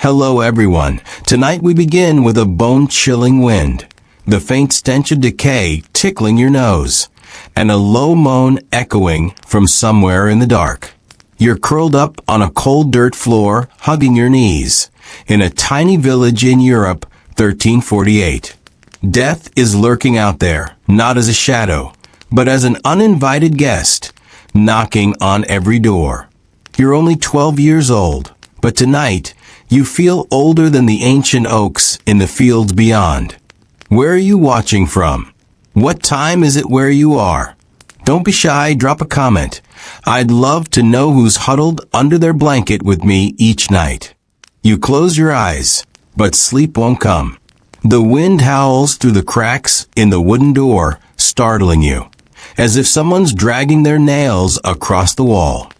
Hello everyone. Tonight we begin with a bone-chilling wind, the faint stench of decay tickling your nose, and a low moan echoing from somewhere in the dark. You're curled up on a cold dirt floor, hugging your knees, in a tiny village in Europe, 1348. Death is lurking out there, not as a shadow, but as an uninvited guest, knocking on every door. You're only 12 years old, but tonight, you feel older than the ancient oaks in the fields beyond. Where are you watching from? What time is it where you are? Don't be shy, drop a comment. I'd love to know who's huddled under their blanket with me each night. You close your eyes, but sleep won't come. The wind howls through the cracks in the wooden door, startling you, as if someone's dragging their nails across the wall.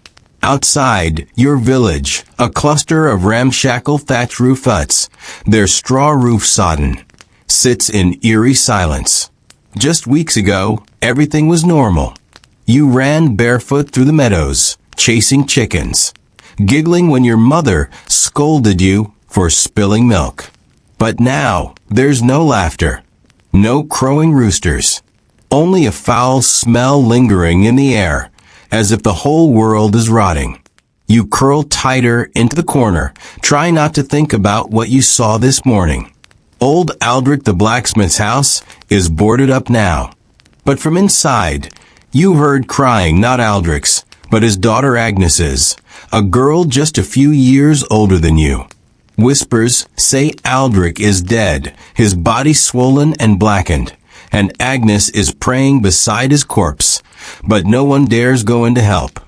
Outside, your village, a cluster of ramshackle thatch roof huts, their straw roof sodden, sits in eerie silence. Just weeks ago, everything was normal. You ran barefoot through the meadows, chasing chickens, giggling when your mother scolded you for spilling milk. But now, there's no laughter, no crowing roosters, only a foul smell lingering in the air, as if the whole world is rotting. You curl tighter into the corner, try not to think about what you saw this morning. Old Aldrich the blacksmith's house is boarded up now. But from inside, you heard crying, not Aldrich's, but his daughter Agnes's, a girl just a few years older than you. Whispers say Aldrich is dead, his body swollen and blackened, and Agnes is praying beside his corpse, but no one dares go in to help.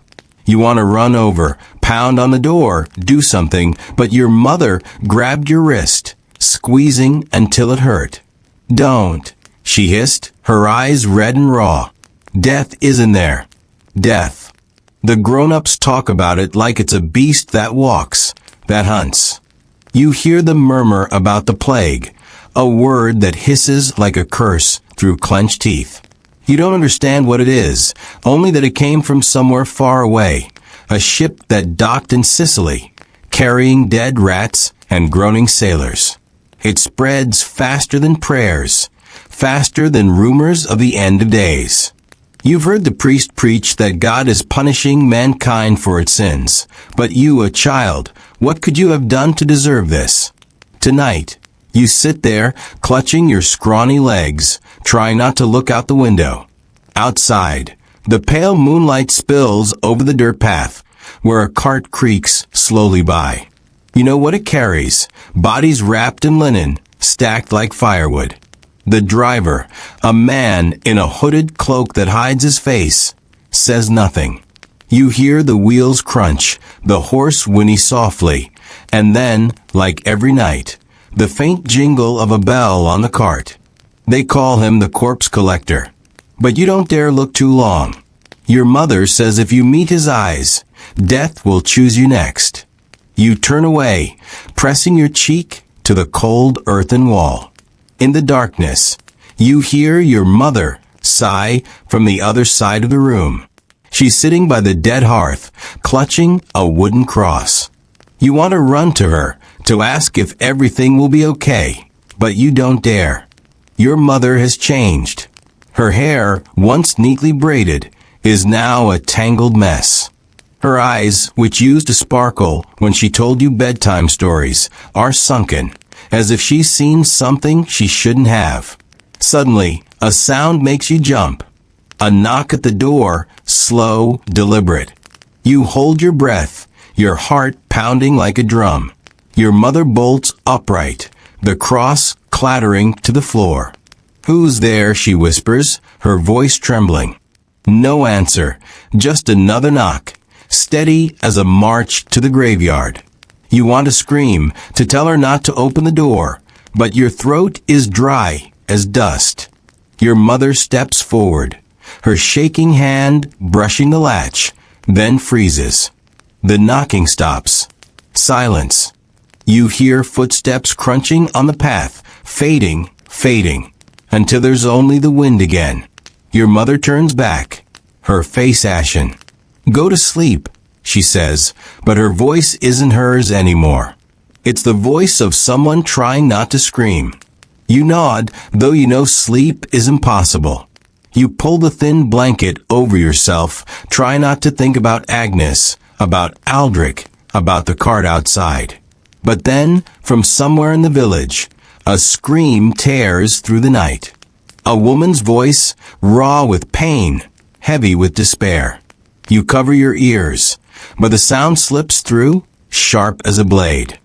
You want to run over, pound on the door, do something, but your mother grabbed your wrist, squeezing until it hurt. Don't, she hissed, her eyes red and raw. Death isn't there. Death. The grown-ups talk about it like it's a beast that walks, that hunts. You hear them murmur about the plague, a word that hisses like a curse through clenched teeth. You don't understand what it is, only that it came from somewhere far away, a ship that docked in Sicily, carrying dead rats and groaning sailors. It spreads faster than prayers, faster than rumors of the end of days. You've heard the priest preach that God is punishing mankind for its sins, but you, a child, what could you have done to deserve this? Tonight, you sit there, clutching your scrawny legs, trying not to look out the window. Outside, the pale moonlight spills over the dirt path, where a cart creaks slowly by. You know what it carries? Bodies wrapped in linen, stacked like firewood. The driver, a man in a hooded cloak that hides his face, says nothing. You hear the wheels crunch, the horse whinny softly, and then, like every night, the faint jingle of a bell on the cart. They call him the corpse collector. But you don't dare look too long. Your mother says if you meet his eyes, death will choose you next. You turn away, pressing your cheek to the cold earthen wall. In the darkness, you hear your mother sigh from the other side of the room. She's sitting by the dead hearth, clutching a wooden cross. You want to run to her, to ask if everything will be okay, but you don't dare. Your mother has changed. Her hair, once neatly braided, is now a tangled mess. Her eyes, which used to sparkle when she told you bedtime stories, are sunken, as if she's seen something she shouldn't have. Suddenly, a sound makes you jump. A knock at the door, slow, deliberate. You hold your breath, your heart pounding like a drum. Your mother bolts upright, the cross clattering to the floor. "Who's there?" she whispers, her voice trembling. No answer, just another knock, steady as a march to the graveyard. You want to scream, to tell her not to open the door, but your throat is dry as dust. Your mother steps forward, her shaking hand brushing the latch, then freezes. The knocking stops. Silence. You hear footsteps crunching on the path, fading, until there's only the wind again. Your mother turns back, her face ashen. "Go to sleep," she says, but her voice isn't hers anymore. It's the voice of someone trying not to scream. You nod, though you know sleep is impossible. You pull the thin blanket over yourself, try not to think about Agnes, about Aldrich, about the cart outside. But then, from somewhere in the village, a scream tears through the night. A woman's voice, raw with pain, heavy with despair. You cover your ears, but the sound slips through, sharp as a blade.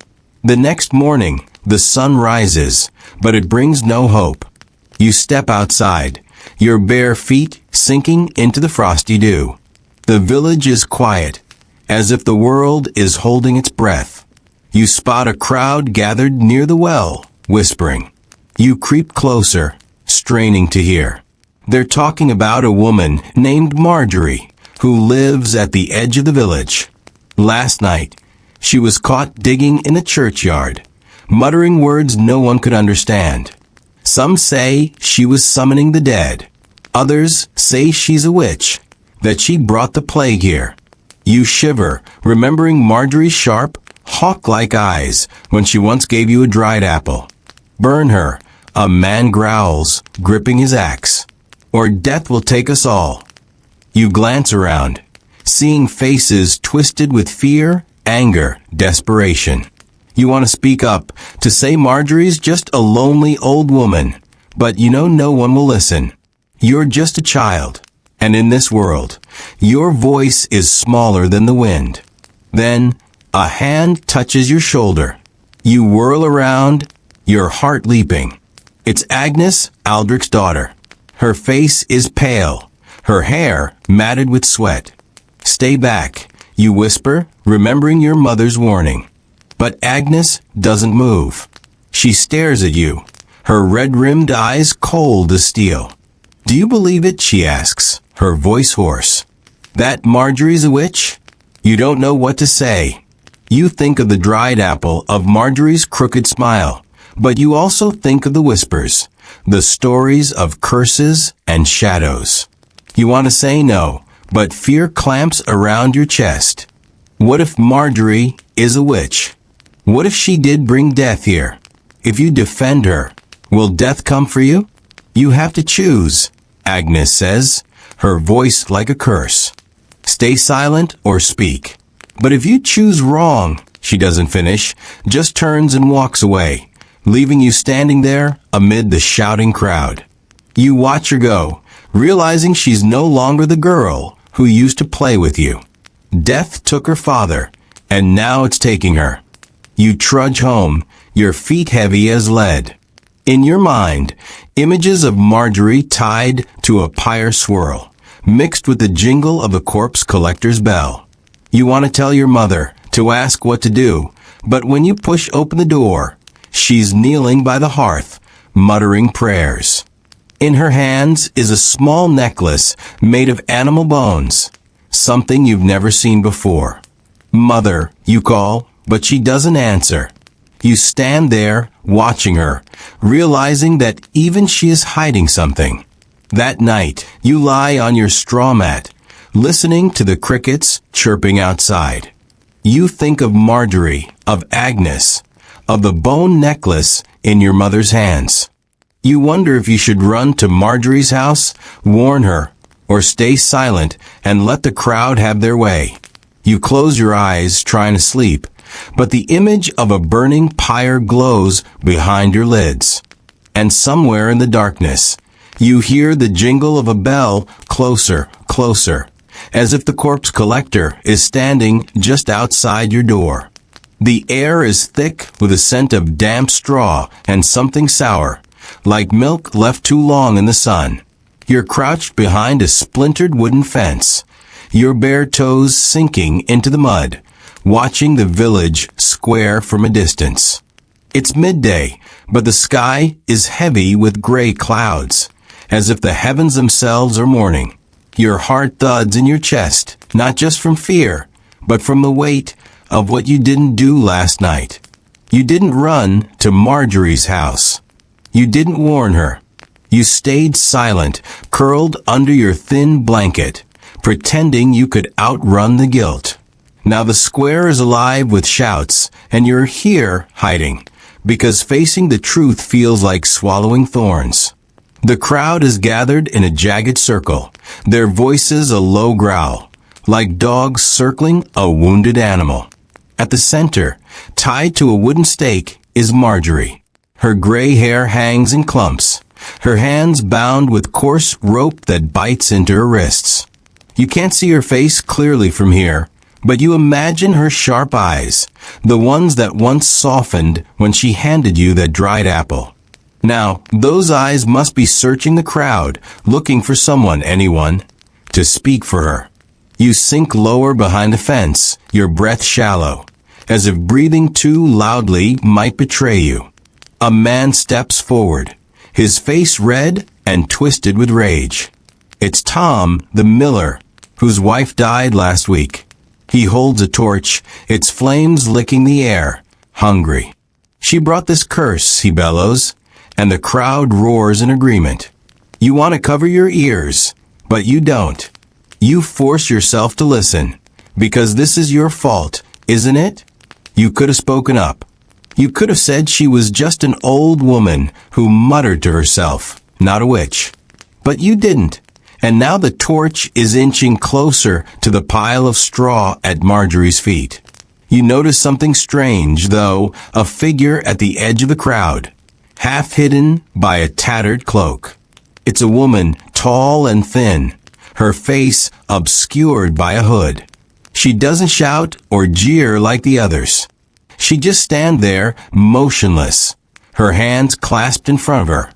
The next morning, the sun rises, but it brings no hope. You step outside, your bare feet sinking into the frosty dew. The village is quiet, as if the world is holding its breath. You spot a crowd gathered near the well, whispering. You creep closer, straining to hear. They're talking about a woman named Marjorie, who lives at the edge of the village. Last night, she was caught digging in a churchyard, muttering words no one could understand. Some say she was summoning the dead. Others say she's a witch, that she brought the plague here. You shiver, remembering Marjorie's sharp, hawk-like eyes when she once gave you a dried apple. Burn her, a man growls, gripping his axe. Or death will take us all. You glance around, seeing faces twisted with fear, anger, desperation. You want to speak up, to say Marjorie's just a lonely old woman, but you know no one will listen. You're just a child, and in this world, your voice is smaller than the wind. Then, a hand touches your shoulder. You whirl around, your heart leaping. It's Agnes, Aldrich's daughter. Her face is pale, her hair matted with sweat. Stay back, you whisper, remembering your mother's warning. But Agnes doesn't move. She stares at you, her red-rimmed eyes cold as steel. Do you believe it? She asks, her voice hoarse. That Marjorie's a witch? You don't know what to say. You think of the dried apple, of Marjorie's crooked smile, but you also think of the whispers, the stories of curses and shadows. You want to say no, but fear clamps around your chest. What if Marjorie is a witch? What if she did bring death here? If you defend her, will death come for you? You have to choose, Agnes says, her voice like a curse. Stay silent or speak. But if you choose wrong, she doesn't finish, just turns and walks away, leaving you standing there amid the shouting crowd. You watch her go, realizing she's no longer the girl who used to play with you. Death took her father, and now it's taking her. You trudge home, your feet heavy as lead. In your mind, images of Marjorie tied to a pyre swirl, mixed with the jingle of a corpse collector's bell. You want to tell your mother, to ask what to do, but when you push open the door, she's kneeling by the hearth, muttering prayers. In her hands is a small necklace made of animal bones, something you've never seen before. Mother, you call, but she doesn't answer. You stand there, watching her, realizing that even she is hiding something. That night, you lie on your straw mat, listening to the crickets chirping outside. You think of Marjorie, of Agnes, of the bone necklace in your mother's hands. You wonder if you should run to Marjorie's house, warn her, or stay silent and let the crowd have their way. You close your eyes, trying to sleep, but the image of a burning pyre glows behind your lids. And somewhere in the darkness, you hear the jingle of a bell closer, closer, as if the corpse collector is standing just outside your door. The air is thick with a scent of damp straw and something sour, like milk left too long in the sun. You're crouched behind a splintered wooden fence, your bare toes sinking into the mud, watching the village square from a distance. It's midday, but the sky is heavy with gray clouds, as if the heavens themselves are mourning. Your heart thuds in your chest, not just from fear, but from the weight of what you didn't do last night. You didn't run to Marjorie's house. You didn't warn her. You stayed silent, curled under your thin blanket, pretending you could outrun the guilt. Now the square is alive with shouts, and you're here hiding, because facing the truth feels like swallowing thorns. The crowd is gathered in a jagged circle, their voices a low growl, like dogs circling a wounded animal. At the center, tied to a wooden stake, is Marjorie. Her gray hair hangs in clumps, her hands bound with coarse rope that bites into her wrists. You can't see her face clearly from here, but you imagine her sharp eyes, the ones that once softened when she handed you that dried apple. Now, those eyes must be searching the crowd, looking for someone, anyone, to speak for her. You sink lower behind the fence, your breath shallow, as if breathing too loudly might betray you. A man steps forward, his face red and twisted with rage. It's Tom, the miller, whose wife died last week. He holds a torch, its flames licking the air, hungry. She brought this curse, he bellows, and the crowd roars in agreement. You want to cover your ears, but you don't. You force yourself to listen, because this is your fault, isn't it? You could have spoken up. You could have said she was just an old woman who muttered to herself, not a witch. But you didn't. And now the torch is inching closer to the pile of straw at Marjorie's feet. You notice something strange, though, a figure at the edge of the crowd, half hidden by a tattered cloak. It's a woman, tall and thin, her face obscured by a hood. She doesn't shout or jeer like the others. She just stands there, motionless, her hands clasped in front of her.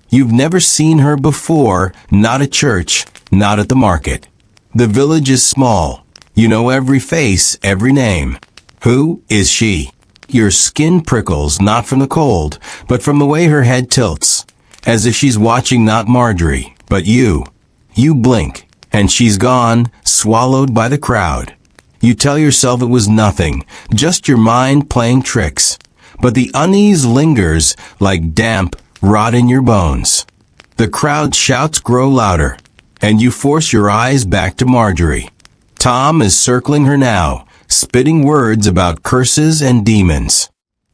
You've never seen her before, not at church, not at the market. The village is small. You know every face, every name. Who is she? Your skin prickles, not from the cold, but from the way her head tilts, as if she's watching not Marjorie, but you. You blink, and she's gone, swallowed by the crowd. You tell yourself it was nothing, just your mind playing tricks. But the unease lingers like damp, rot in your bones. The crowd's shouts grow louder, and you force your eyes back to Marjorie. Tom is circling her now, spitting words about curses and demons.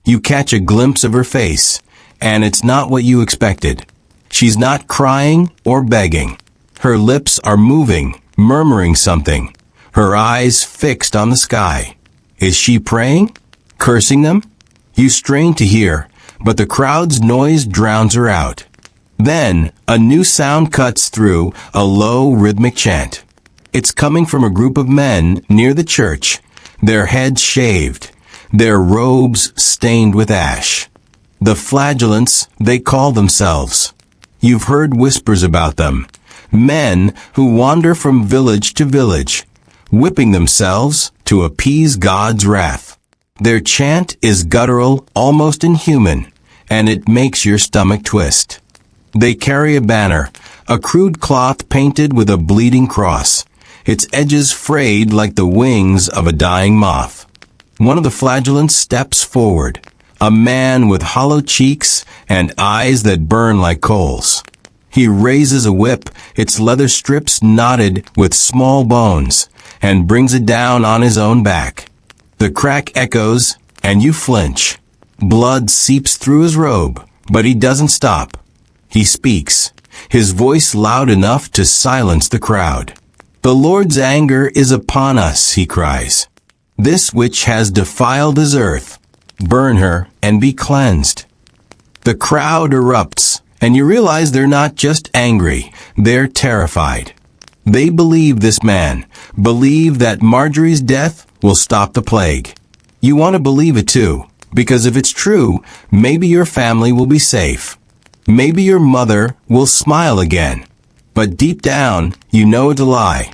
You catch a glimpse of her face, and it's not what you expected. She's not crying or begging. Her lips are moving, murmuring something, her eyes fixed on the sky. Is she praying? Cursing them? You strain to hear, but the crowd's noise drowns her out. Then, a new sound cuts through, a low, rhythmic chant. It's coming from a group of men near the church, their heads shaved, their robes stained with ash. The flagellants, they call themselves. You've heard whispers about them. Men who wander from village to village, whipping themselves to appease God's wrath. Their chant is guttural, almost inhuman, and it makes your stomach twist. They carry a banner, a crude cloth painted with a bleeding cross, its edges frayed like the wings of a dying moth. One of the flagellants steps forward, a man with hollow cheeks and eyes that burn like coals. He raises a whip, its leather strips knotted with small bones, and brings it down on his own back. The crack echoes, and you flinch. Blood seeps through his robe, but he doesn't stop. He speaks, his voice loud enough to silence the crowd. The Lord's anger is upon us, he cries. This which has defiled his earth, burn her and be cleansed. The crowd erupts, and you realize they're not just angry, they're terrified. They believe this man, believe that Marjorie's death will stop the plague. You want to believe it too, because if it's true, maybe your family will be safe. Maybe your mother will smile again. But deep down, you know it's a lie.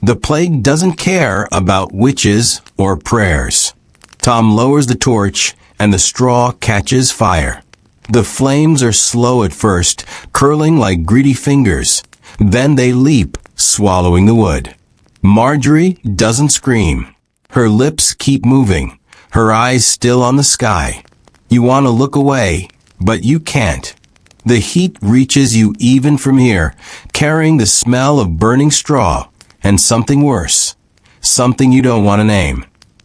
The plague doesn't care about witches or prayers. Tom lowers the torch, and the straw catches fire. The flames are slow at first, curling like greedy fingers. Then they leap, swallowing the wood. Marjorie doesn't scream. Her lips keep moving, her eyes still on the sky. You want to look away, but you can't. The heat reaches you even from here, carrying the smell of burning straw, and something worse. Something you don't want to name.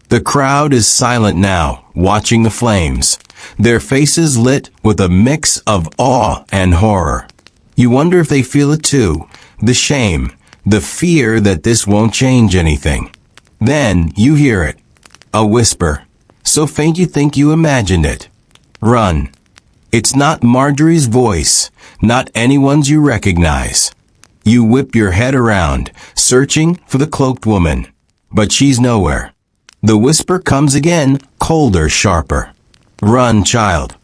The crowd is silent now, watching the flames, their faces lit with a mix of awe and horror. You wonder if they feel it too, the shame, the fear that this won't change anything. Then you hear it, a whisper, so faint you think you imagined it. Run. It's not Marjorie's voice, not anyone's you recognize. You whip your head around, searching for the cloaked woman, but she's nowhere. The whisper comes again, colder, sharper. Run, child.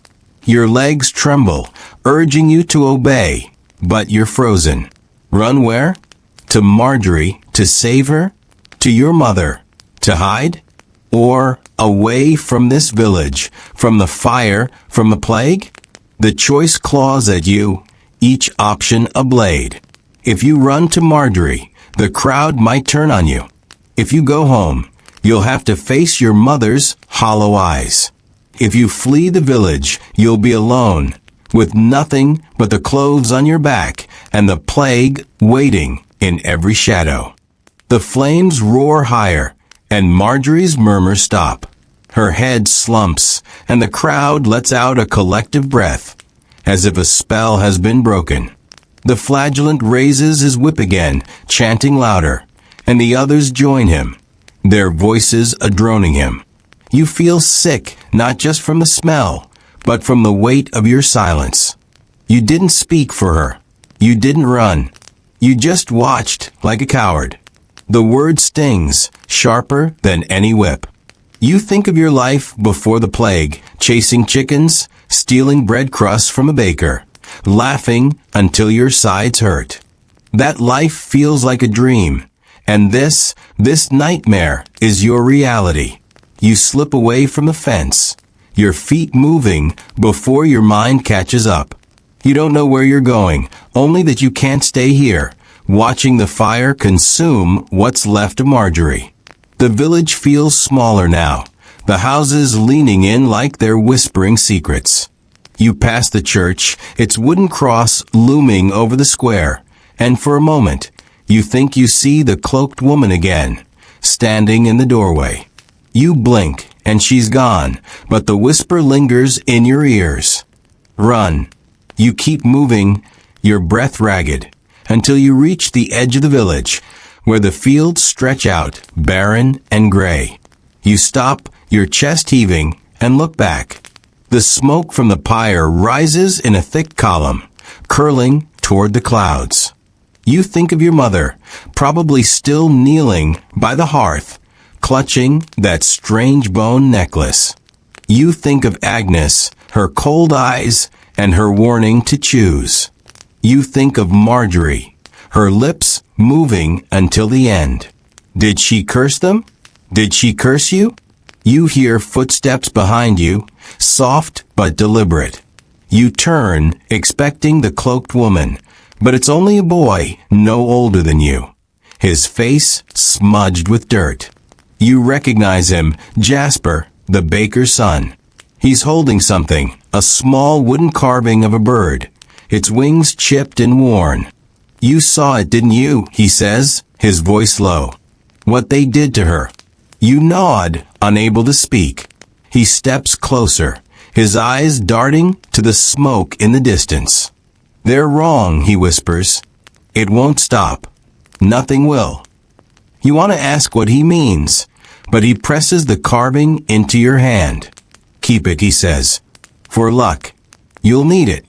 Your legs tremble, urging you to obey, but you're frozen. Run where? To Marjorie, to save her? To your mother? To hide? Or away from this village, from the fire, from the plague? The choice claws at you, each option a blade. If you run to Marjorie, the crowd might turn on you. If you go home, you'll have to face your mother's hollow eyes. If you flee the village, you'll be alone, with nothing but the clothes on your back and the plague waiting in every shadow. The flames roar higher, and Marjorie's murmurs stop. Her head slumps, and the crowd lets out a collective breath, as if a spell has been broken. The flagellant raises his whip again, chanting louder, and the others join him, their voices a-droning him. You feel sick, not just from the smell, but from the weight of your silence. You didn't speak for her. You didn't run. You just watched like a coward. The word stings, sharper than any whip. You think of your life before the plague, chasing chickens, stealing bread crusts from a baker, laughing until your sides hurt. That life feels like a dream, and this nightmare is your reality. You slip away from the fence, your feet moving before your mind catches up. You don't know where you're going, only that you can't stay here, watching the fire consume what's left of Marjorie. The village feels smaller now, the houses leaning in like they're whispering secrets. You pass the church, its wooden cross looming over the square, and for a moment, you think you see the cloaked woman again, standing in the doorway. You blink, and she's gone, but the whisper lingers in your ears. Run. You keep moving, your breath ragged, until you reach the edge of the village, where the fields stretch out, barren and gray. You stop, your chest heaving, and look back. The smoke from the pyre rises in a thick column, curling toward the clouds. You think of your mother, probably still kneeling by the hearth, clutching that strange bone necklace. You think of Agnes, her cold eyes, and her warning to choose. You think of Marjorie, her lips moving until the end. Did she curse them? Did she curse you? You hear footsteps behind you, soft but deliberate. You turn, expecting the cloaked woman, but it's only a boy, no older than you, his face smudged with dirt. You recognize him, Jasper, the baker's son. He's holding something, a small wooden carving of a bird, its wings chipped and worn. You saw it, didn't you? He says, his voice low. What they did to her. You nod, unable to speak. He steps closer, his eyes darting to the smoke in the distance. They're wrong, he whispers. It won't stop. Nothing will. You want to ask what he means, but he presses the carving into your hand. Keep it, he says. For luck. You'll need it.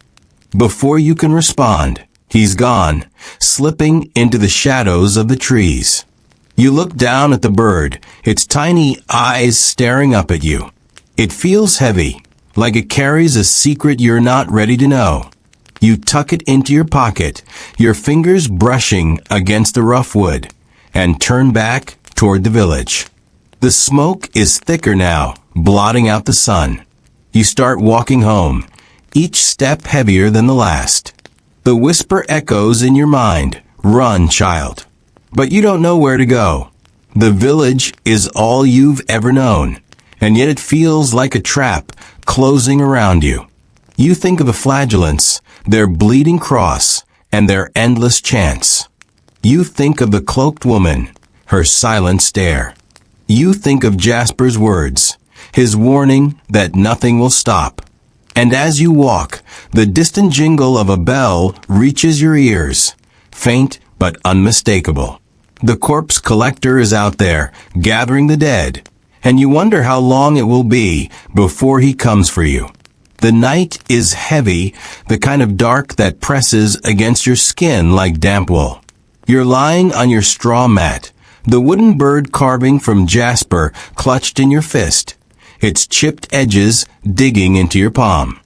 Before you can respond, he's gone, slipping into the shadows of the trees. You look down at the bird, its tiny eyes staring up at you. It feels heavy, like it carries a secret you're not ready to know. You tuck it into your pocket, your fingers brushing against the rough wood, and turn back toward the village. The smoke is thicker now, blotting out the sun. You start walking home, each step heavier than the last. The whisper echoes in your mind, run, child. But you don't know where to go. The village is all you've ever known, and yet it feels like a trap closing around you. You think of the flagellants, their bleeding cross, and their endless chants. You think of the cloaked woman, her silent stare. You think of Jasper's words, his warning that nothing will stop. And as you walk, the distant jingle of a bell reaches your ears, faint but unmistakable. The corpse collector is out there, gathering the dead, and you wonder how long it will be before he comes for you. The night is heavy, the kind of dark that presses against your skin like damp wool. You're lying on your straw mat, the wooden bird carving from Jasper clutched in your fist, its chipped edges digging into your palm.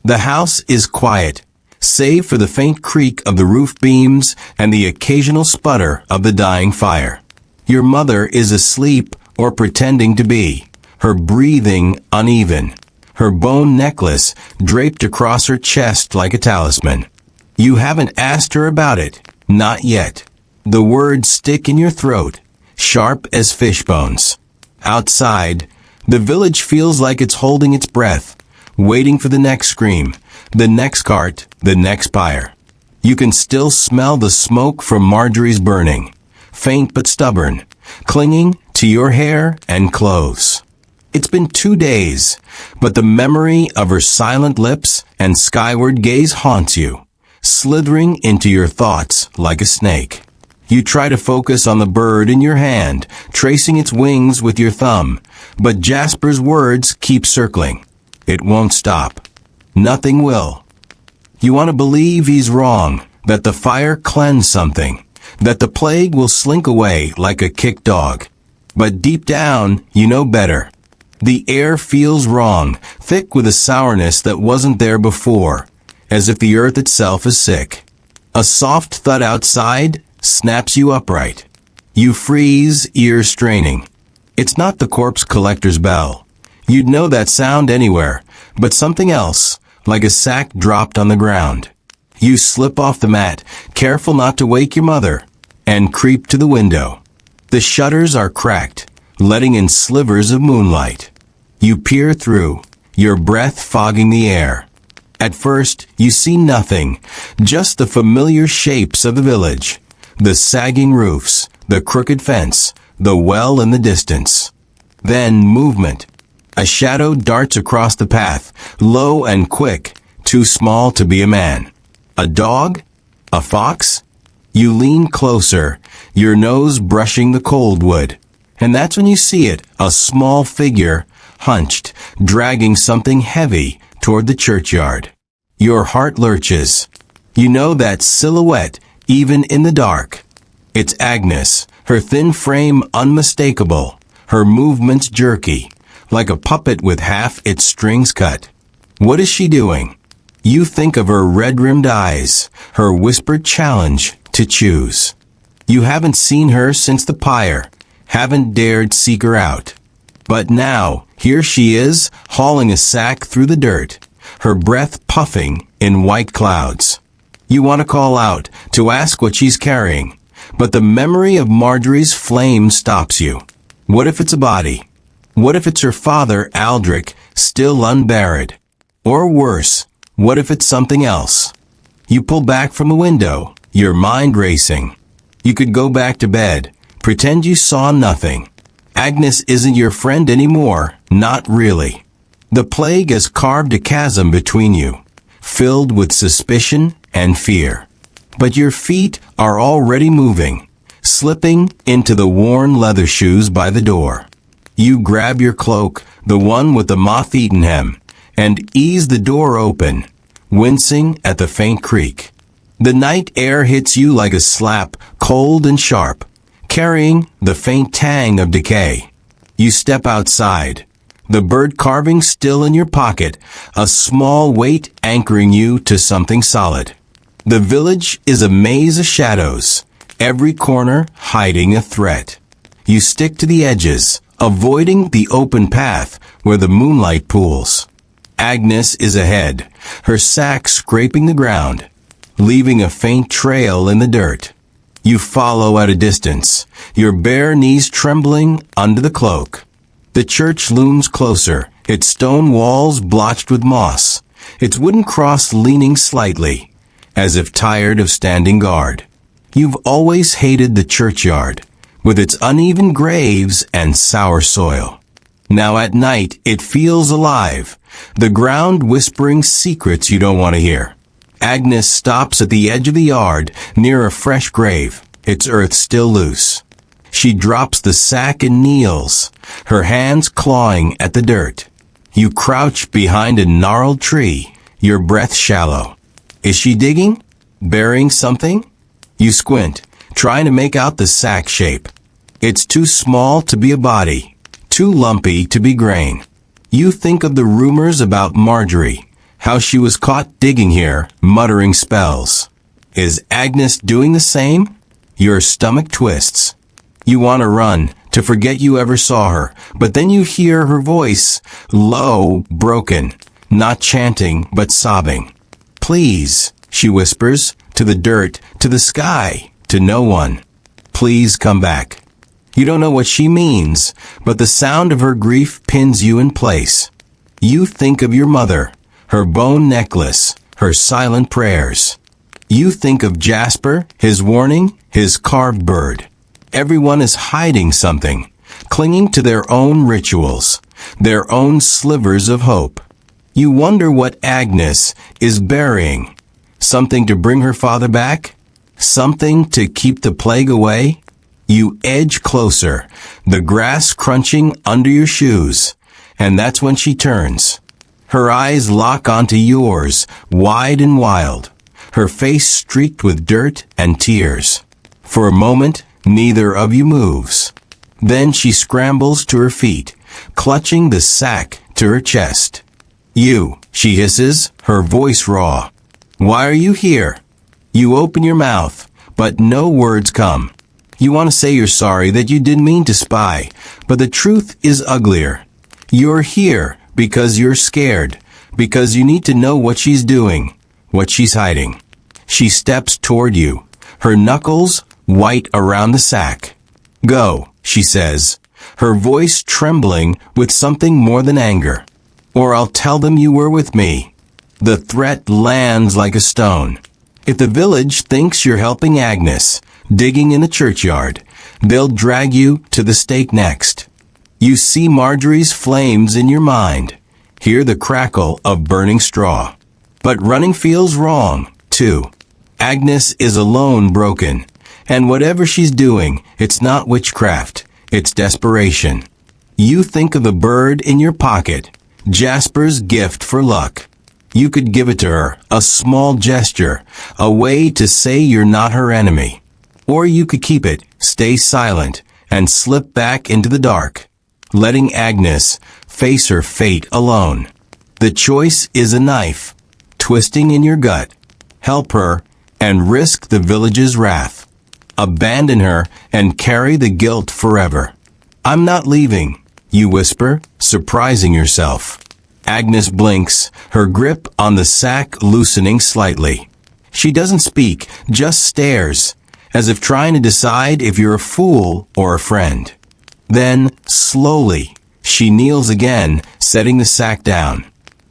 The house is quiet, save for the faint creak of the roof beams and the occasional sputter of the dying fire. Your mother is asleep or pretending to be, her breathing uneven, her bone necklace draped across her chest like a talisman. You haven't asked her about it, not yet. The words stick in your throat, sharp as fish bones. Outside, the village feels like it's holding its breath, waiting for the next scream, the next cart, the next pyre. You can still smell the smoke from Marjorie's burning, faint but stubborn, clinging to your hair and clothes. It's been 2 days, but the memory of her silent lips and skyward gaze haunts you, slithering into your thoughts like a snake. You try to focus on the bird in your hand, tracing its wings with your thumb, but Jasper's words keep circling. It won't stop. Nothing will. You want to believe he's wrong, that the fire cleansed something, that the plague will slink away like a kicked dog. But deep down, you know better. The air feels wrong, thick with a sourness that wasn't there before, as if the earth itself is sick. A soft thud outside snaps you upright. You freeze, ears straining. It's not the corpse collector's bell. You'd know that sound anywhere, but something else, like a sack dropped on the ground. You slip off the mat, careful not to wake your mother, and creep to the window. The shutters are cracked, letting in slivers of moonlight. You peer through, your breath fogging the air. At first, you see nothing, just the familiar shapes of the village. The sagging roofs, the crooked fence, the well in the distance. Then movement. A shadow darts across the path, low and quick, too small to be a man. A dog? A fox? You lean closer, your nose brushing the cold wood. And that's when you see it, a small figure, hunched, dragging something heavy toward the churchyard. Your heart lurches. You know that silhouette, even in the dark. It's Agnes, her thin frame unmistakable, her movements jerky, like a puppet with half its strings cut. What is she doing? You think of her red-rimmed eyes, her whispered challenge to choose. You haven't seen her since the pyre, haven't dared seek her out. But now, here she is, hauling a sack through the dirt, her breath puffing in white clouds. You want to call out, to ask what she's carrying, but the memory of Marjorie's flame stops you. What if it's a body? What if it's her father, Aldrich, still unburied? Or worse, what if it's something else? You pull back from the window, your mind racing. You could go back to bed, pretend you saw nothing. Agnes isn't your friend anymore, not really. The plague has carved a chasm between you, filled with suspicion and fear. But your feet are already moving, slipping into the worn leather shoes by the door. You grab your cloak, the one with the moth-eaten hem, and ease the door open, wincing at the faint creak. The night air hits you like a slap, cold and sharp, carrying the faint tang of decay. You step outside, the bird carving still in your pocket, a small weight anchoring you to something solid. The village is a maze of shadows, every corner hiding a threat. You stick to the edges, avoiding the open path where the moonlight pools. Agnes is ahead, her sack scraping the ground, leaving a faint trail in the dirt. You follow at a distance, your bare knees trembling under the cloak. The church looms closer, its stone walls blotched with moss, its wooden cross leaning slightly, as if tired of standing guard. You've always hated the churchyard, with its uneven graves and sour soil. Now at night, it feels alive, the ground whispering secrets you don't want to hear. Agnes stops at the edge of the yard, near a fresh grave, its earth still loose. She drops the sack and kneels, her hands clawing at the dirt. You crouch behind a gnarled tree, your breath shallow. Is she digging? Burying something? You squint, trying to make out the sack shape. It's too small to be a body, too lumpy to be grain. You think of the rumors about Marjorie, how she was caught digging here, muttering spells. Is Agnes doing the same? Your stomach twists. You want to run, to forget you ever saw her, but then you hear her voice, low, broken, not chanting, but sobbing. Please, she whispers, to the dirt, to the sky, to no one. Please come back. You don't know what she means, but the sound of her grief pins you in place. You think of your mother, her bone necklace, her silent prayers. You think of Jasper, his warning, his carved bird. Everyone is hiding something, clinging to their own rituals, their own slivers of hope. You wonder what Agnes is burying. Something to bring her father back? Something to keep the plague away? You edge closer, the grass crunching under your shoes, and that's when she turns. Her eyes lock onto yours, wide and wild, her face streaked with dirt and tears. For a moment, neither of you moves. Then she scrambles to her feet, clutching the sack to her chest. You, she hisses, her voice raw. Why are you here? You open your mouth, but no words come. You want to say you're sorry, that you didn't mean to spy, but the truth is uglier. You're here because you're scared, because you need to know what she's doing, what she's hiding. She steps toward you, her knuckles white around the sack. Go, she says, her voice trembling with something more than anger. Or I'll tell them you were with me. The threat lands like a stone. If the village thinks you're helping Agnes, digging in the churchyard, they'll drag you to the stake next. You see Marjorie's flames in your mind, hear the crackle of burning straw. But running feels wrong, too. Agnes is alone, broken, and whatever she's doing, it's not witchcraft, it's desperation. You think of the bird in your pocket, Jasper's gift for luck. You could give it to her, a small gesture, a way to say you're not her enemy. Or you could keep it, stay silent, and slip back into the dark, letting Agnes face her fate alone. The choice is a knife, twisting in your gut. Help her, and risk the village's wrath. Abandon her, and carry the guilt forever. I'm not leaving, you whisper, surprising yourself. Agnes blinks, her grip on the sack loosening slightly. She doesn't speak, just stares, as if trying to decide if you're a fool or a friend. Then, slowly, she kneels again, setting the sack down.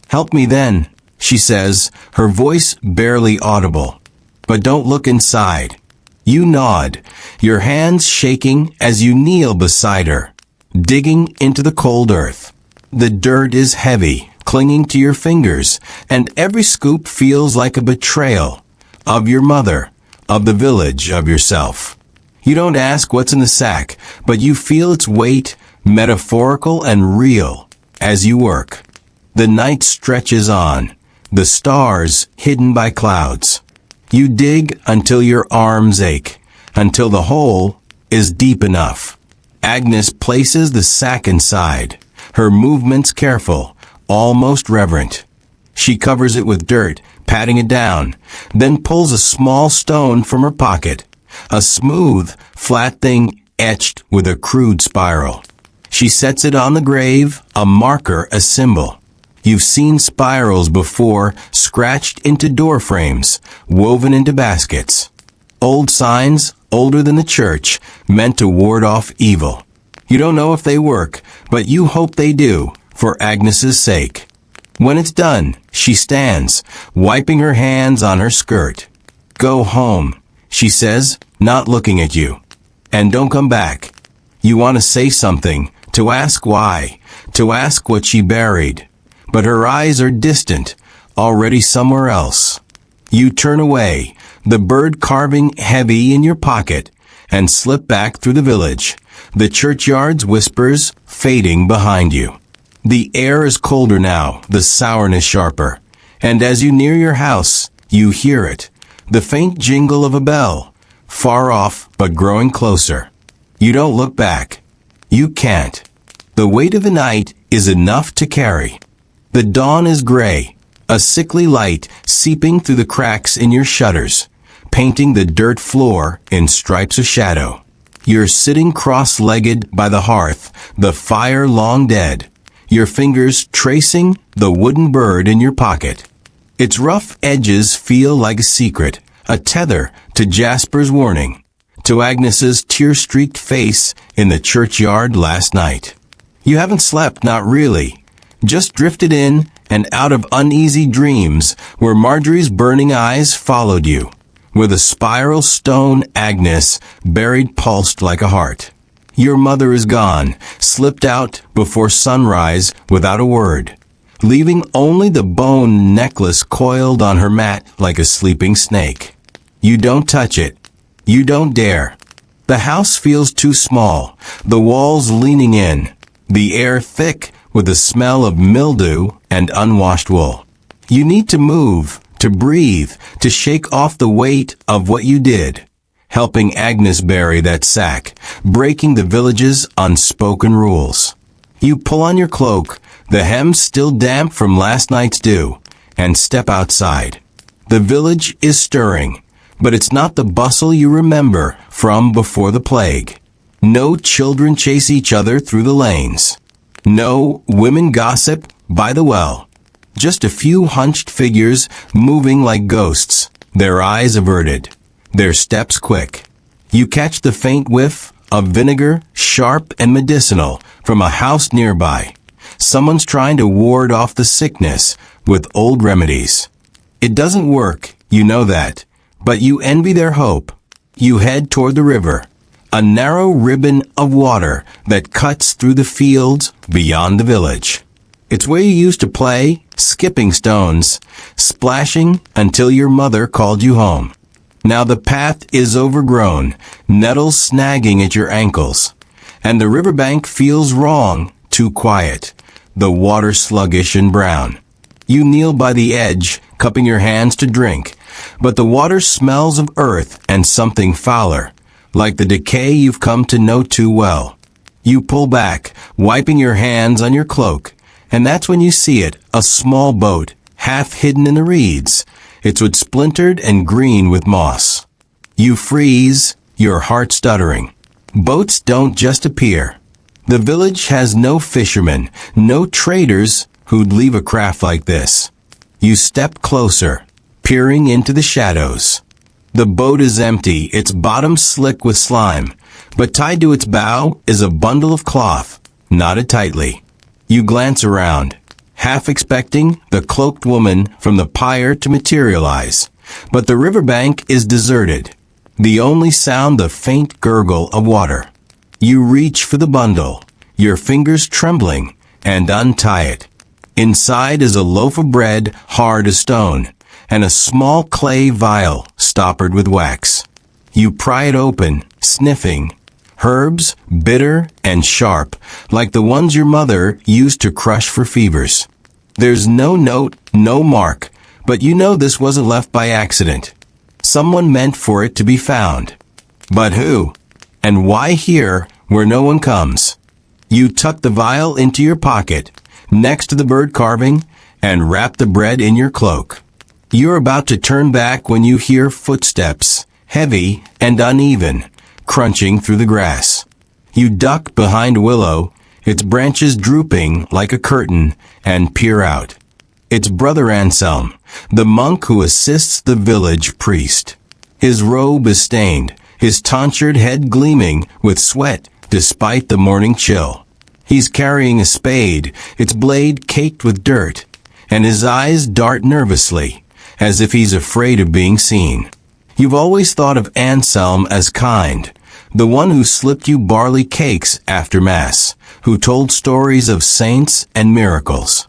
Help me then, she says, her voice barely audible. But don't look inside. You nod, your hands shaking as you kneel beside her, digging into the cold earth. The dirt is heavy, clinging to your fingers, and every scoop feels like a betrayal of your mother, of the village, of yourself. You don't ask what's in the sack, but you feel its weight, metaphorical and real, as you work. The night stretches on, the stars hidden by clouds. You dig until your arms ache, until the hole is deep enough. Agnes places the sack inside, her movements careful, almost reverent. She covers it with dirt, patting it down, then pulls a small stone from her pocket, a smooth, flat thing etched with a crude spiral. She sets it on the grave, a marker, a symbol. You've seen spirals before, scratched into door frames, woven into baskets. Old signs, older than the church, meant to ward off evil. You don't know if they work, but you hope they do, for Agnes's sake. When it's done, she stands, wiping her hands on her skirt. Go home, she says, not looking at you. and don't come back. You want to say something, to ask why, to ask what she buried. But her eyes are distant, already somewhere else. You turn away, the bird carving heavy in your pocket, and slip back through the village, the churchyard's whispers fading behind you. The air is colder now, the sourness sharper, and as you near your house, you hear it, the faint jingle of a bell, far off but growing closer. You don't look back. You can't. The weight of the night is enough to carry. The dawn is gray, a sickly light seeping through the cracks in your shutters, painting the dirt floor in stripes of shadow. You're sitting cross-legged by the hearth, the fire long dead, your fingers tracing the wooden bird in your pocket. Its rough edges feel like a secret, a tether to Jasper's warning, to Agnes's tear-streaked face in the churchyard last night. You haven't slept, not really, just drifted in and out of uneasy dreams where Marjorie's burning eyes followed you, where the spiral stone Agnes buried pulsed like a heart. Your mother is gone, slipped out before sunrise without a word, leaving only the bone necklace coiled on her mat like a sleeping snake. You don't touch it. You don't dare. The house feels too small, the walls leaning in, the air thick with the smell of mildew and unwashed wool. You need to move, to breathe, to shake off the weight of what you did, helping Agnes bury that sack, breaking the village's unspoken rules. You pull on your cloak, the hem still damp from last night's dew, and step outside. The village is stirring, but it's not the bustle you remember from before the plague. No children chase each other through the lanes. No women gossip by the well. Just a few hunched figures moving like ghosts, their eyes averted, their steps quick. You catch the faint whiff of vinegar, sharp and medicinal, from a house nearby. Someone's trying to ward off the sickness with old remedies. It doesn't work, you know that, but you envy their hope. You head toward the river, a narrow ribbon of water that cuts through the fields beyond the village. It's where you used to play, skipping stones, splashing until your mother called you home. Now the path is overgrown, nettles snagging at your ankles, and the riverbank feels wrong, too quiet, the water sluggish and brown. You kneel by the edge, cupping your hands to drink, but the water smells of earth and something fouler, like the decay you've come to know too well. You pull back, wiping your hands on your cloak, and that's when you see it, a small boat, half hidden in the reeds. It's wood splintered and green with moss. You freeze, your heart stuttering. Boats don't just appear. The village has no fishermen, no traders who'd leave a craft like this. You step closer, peering into the shadows. The boat is empty, its bottom slick with slime, but tied to its bow is a bundle of cloth, knotted tightly. You glance around, half expecting the cloaked woman from the pyre to materialize, but the riverbank is deserted, the only sound the faint gurgle of water. You reach for the bundle, your fingers trembling, and untie it. Inside is a loaf of bread hard as stone, and a small clay vial stoppered with wax. You pry it open, sniffing. Herbs, bitter and sharp, like the ones your mother used to crush for fevers. There's no note, no mark, but you know this wasn't left by accident. Someone meant for it to be found. But who? And why here, where no one comes? You tuck the vial into your pocket, next to the bird carving, and wrap the bread in your cloak. You're about to turn back when you hear footsteps, heavy and uneven, crunching through the grass. You duck behind a willow, its branches drooping like a curtain, and peer out. It's Brother Anselm, the monk who assists the village priest. His robe is stained, his tonsured head gleaming with sweat despite the morning chill. He's carrying a spade, its blade caked with dirt, and his eyes dart nervously, as if he's afraid of being seen. You've always thought of Anselm as kind, the one who slipped you barley cakes after Mass, who told stories of saints and miracles.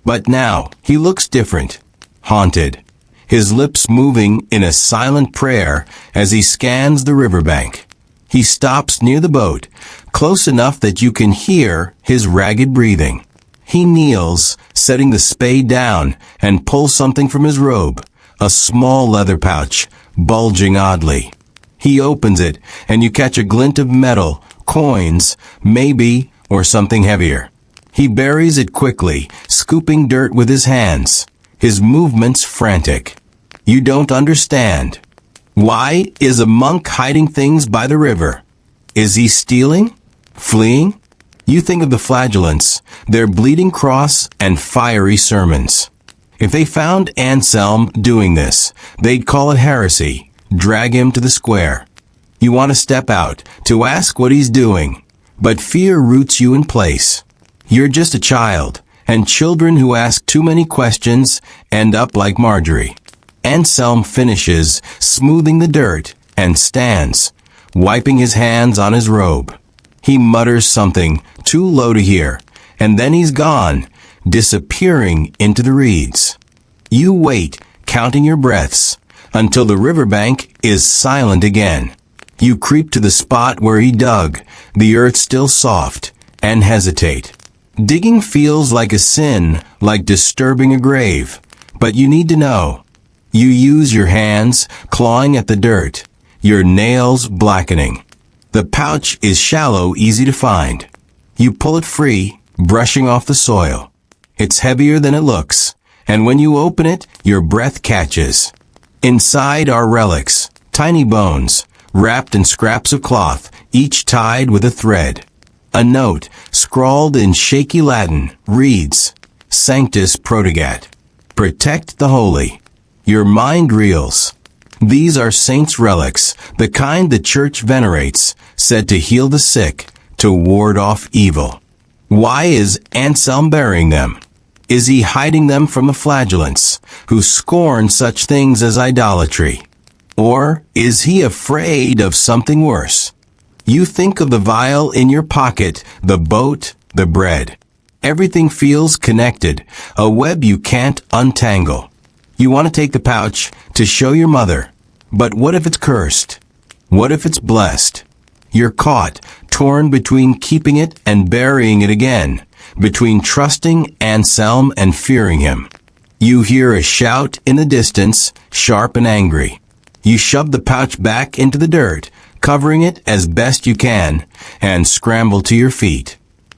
But now, he looks different, haunted, his lips moving in a silent prayer as he scans the riverbank. He stops near the boat, close enough that you can hear his ragged breathing. He kneels, setting the spade down, and pulls something from his robe, a small leather pouch, bulging oddly. He opens it, and you catch a glint of metal, coins, maybe, or something heavier. He buries it quickly, scooping dirt with his hands, his movements frantic. You don't understand. Why is a monk hiding things by the river? Is he stealing? Fleeing? You think of the flagellants, their bleeding cross, and fiery sermons. If they found Anselm doing this, they'd call it heresy, drag him to the square. You want to step out, to ask what he's doing, but fear roots you in place. You're just a child, and children who ask too many questions end up like Marjorie. Anselm finishes, smoothing the dirt, and stands, wiping his hands on his robe. He mutters something, too low to hear, and then he's gone, disappearing into the reeds. You wait, counting your breaths, until the riverbank is silent again. You creep to the spot where he dug, the earth still soft, and hesitate. Digging feels like a sin, like disturbing a grave, but you need to know. You use your hands, clawing at the dirt, your nails blackening. The pouch is shallow, easy to find. You pull it free, brushing off the soil. It's heavier than it looks, and when you open it, your breath catches. Inside are relics, tiny bones, wrapped in scraps of cloth, each tied with a thread. A note, scrawled in shaky Latin, reads, Sanctus protegat. Protect the holy. Your mind reels. These are saints' relics, the kind the church venerates, said to heal the sick, to ward off evil. Why is Anselm burying them? Is he hiding them from the flagellants, who scorn such things as idolatry? Or is he afraid of something worse? You think of the vial in your pocket, the boat, the bread. Everything feels connected, a web you can't untangle. You want to take the pouch to show your mother, but what if it's cursed? What if it's blessed? You're caught, torn between keeping it and burying it again, between trusting Anselm and fearing him. You hear a shout in the distance, sharp and angry. You shove the pouch back into the dirt, covering it as best you can, and scramble to your feet.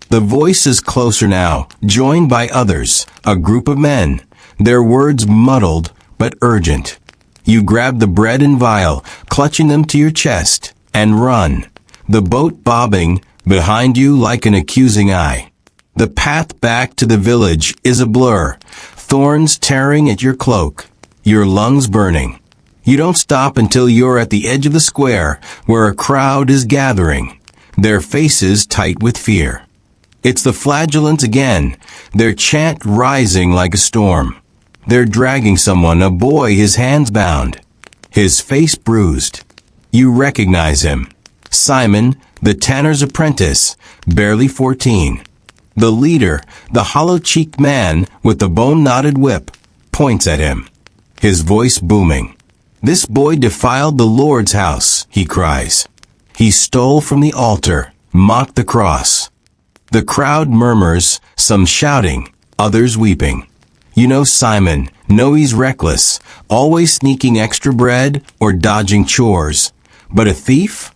The voice is closer now, joined by others, a group of men, their words muddled but urgent. You grab the bread and vial, clutching them to your chest, and run, the boat bobbing behind you like an accusing eye. The path back to the village is a blur, thorns tearing at your cloak, your lungs burning. You don't stop until you're at the edge of the square where a crowd is gathering, their faces tight with fear. It's the flagellants again, their chant rising like a storm. They're dragging someone, a boy, his hands bound, his face bruised. You recognize him. Simon, the tanner's apprentice, barely 14. The leader, the hollow-cheeked man with the bone-knotted whip, points at him, his voice booming. This boy defiled the Lord's house, he cries. He stole from the altar, mocked the cross. The crowd murmurs, some shouting, others weeping. You know Simon, know he's reckless, always sneaking extra bread or dodging chores. But a thief?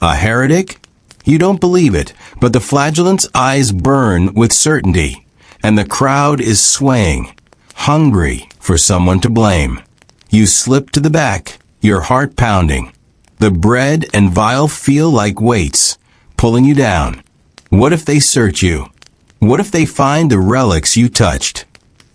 A heretic? You don't believe it, but the flagellant's eyes burn with certainty, and the crowd is swaying, hungry for someone to blame. You slip to the back, your heart pounding. The bread and vial feel like weights, pulling you down. What if they search you? What if they find the relics you touched?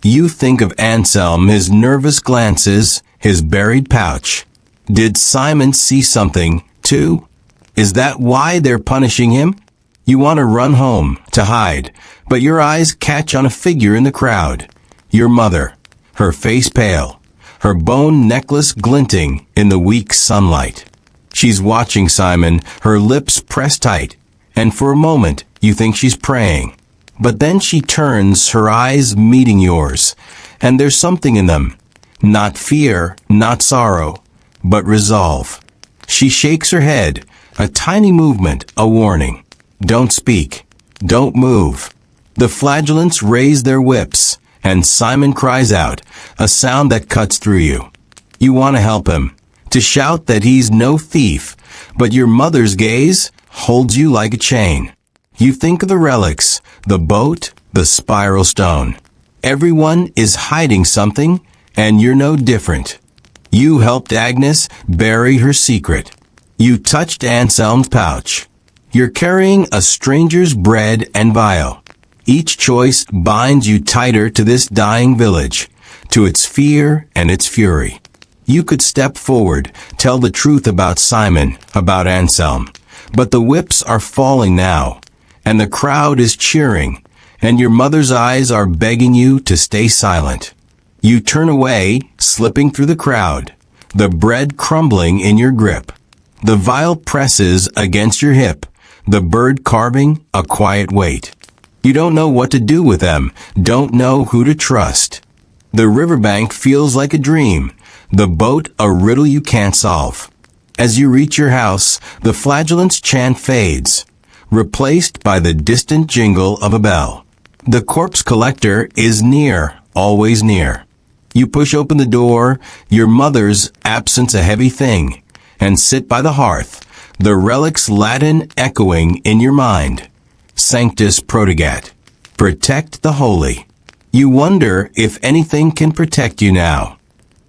You think of Anselm, his nervous glances, his buried pouch. Did Simon see something, too? Is that why they're punishing him? You want to run home, to hide, but your eyes catch on a figure in the crowd. Your mother, her face pale, her bone necklace glinting in the weak sunlight. She's watching Simon, her lips pressed tight, and for a moment you think she's praying. But then she turns, her eyes meeting yours, and there's something in them. Not fear, not sorrow, but resolve. She shakes her head, a tiny movement, a warning. Don't speak. Don't move. The flagellants raise their whips, and Simon cries out, a sound that cuts through you. You want to help him, to shout that he's no thief, but your mother's gaze holds you like a chain. You think of the relics, the boat, the spiral stone. Everyone is hiding something, and you're no different. You helped Agnes bury her secret. You touched Anselm's pouch. You're carrying a stranger's bread and vial. Each choice binds you tighter to this dying village, to its fear and its fury. You could step forward, tell the truth about Simon, about Anselm, but the whips are falling now, and the crowd is cheering, and your mother's eyes are begging you to stay silent. You turn away, slipping through the crowd, the bread crumbling in your grip. The vial presses against your hip, the bird carving a quiet weight. You don't know what to do with them, don't know who to trust. The riverbank feels like a dream, the boat a riddle you can't solve. As you reach your house, the flagellant's chant fades, replaced by the distant jingle of a bell. The corpse collector is near, always near. You push open the door, your mother's absence a heavy thing, and sit by the hearth, the relic's Latin echoing in your mind. Sanctus protegat. Protect the holy. You wonder if anything can protect you now.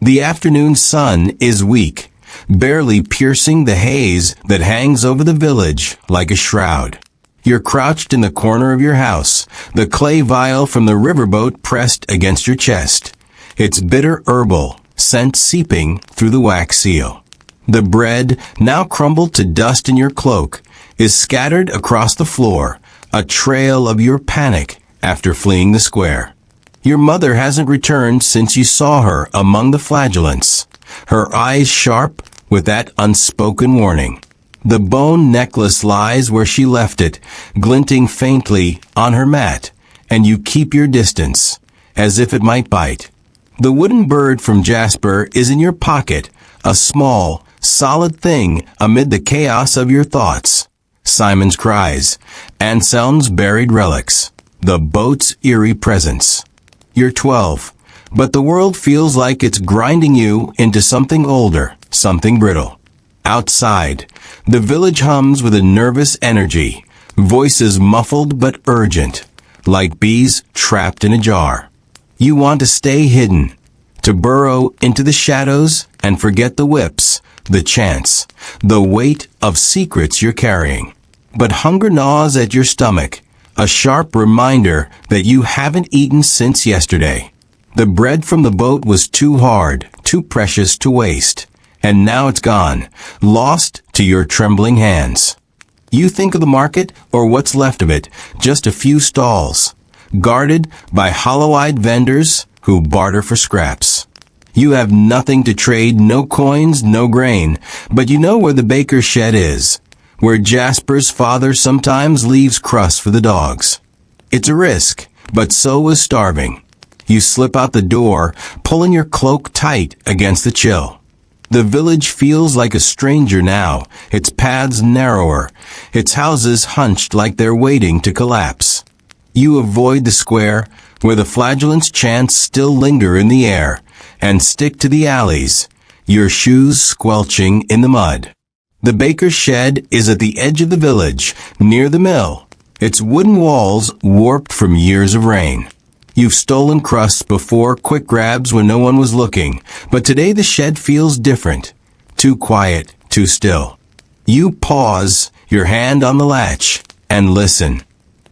The afternoon sun is weak, barely piercing the haze that hangs over the village like a shroud. You're crouched in the corner of your house, the clay vial from the riverboat pressed against your chest. Its bitter herbal scent seeping through the wax seal. The bread, now crumbled to dust in your cloak, is scattered across the floor, a trail of your panic after fleeing the square. Your mother hasn't returned since you saw her among the flagellants, her eyes sharp with that unspoken warning. The bone necklace lies where she left it, glinting faintly on her mat, and you keep your distance, as if it might bite. The wooden bird from Jasper is in your pocket, a small, solid thing amid the chaos of your thoughts. Simon's cries, Anselm's buried relics, the boat's eerie presence. You're 12, but the world feels like it's grinding you into something older, something brittle. Outside, the village hums with a nervous energy, voices muffled but urgent, like bees trapped in a jar. You want to stay hidden, to burrow into the shadows and forget the whips, the chants, the weight of secrets you're carrying. But hunger gnaws at your stomach, a sharp reminder that you haven't eaten since yesterday. The bread from the boat was too hard, too precious to waste, and now it's gone, lost to your trembling hands. You think of the market, or what's left of it, just a few stalls, guarded by hollow-eyed vendors who barter for scraps. You have nothing to trade, no coins, no grain, but you know where the baker's shed is, where Jasper's father sometimes leaves crusts for the dogs. It's a risk, but so is starving. You slip out the door, pulling your cloak tight against the chill. The village feels like a stranger now, its paths narrower, its houses hunched like they're waiting to collapse. You avoid the square, where the flagellants' chants still linger in the air, and stick to the alleys, your shoes squelching in the mud. The baker's shed is at the edge of the village, near the mill, its wooden walls warped from years of rain. You've stolen crusts before, quick grabs when no one was looking, but today the shed feels different, too quiet, too still. You pause, your hand on the latch, and listen.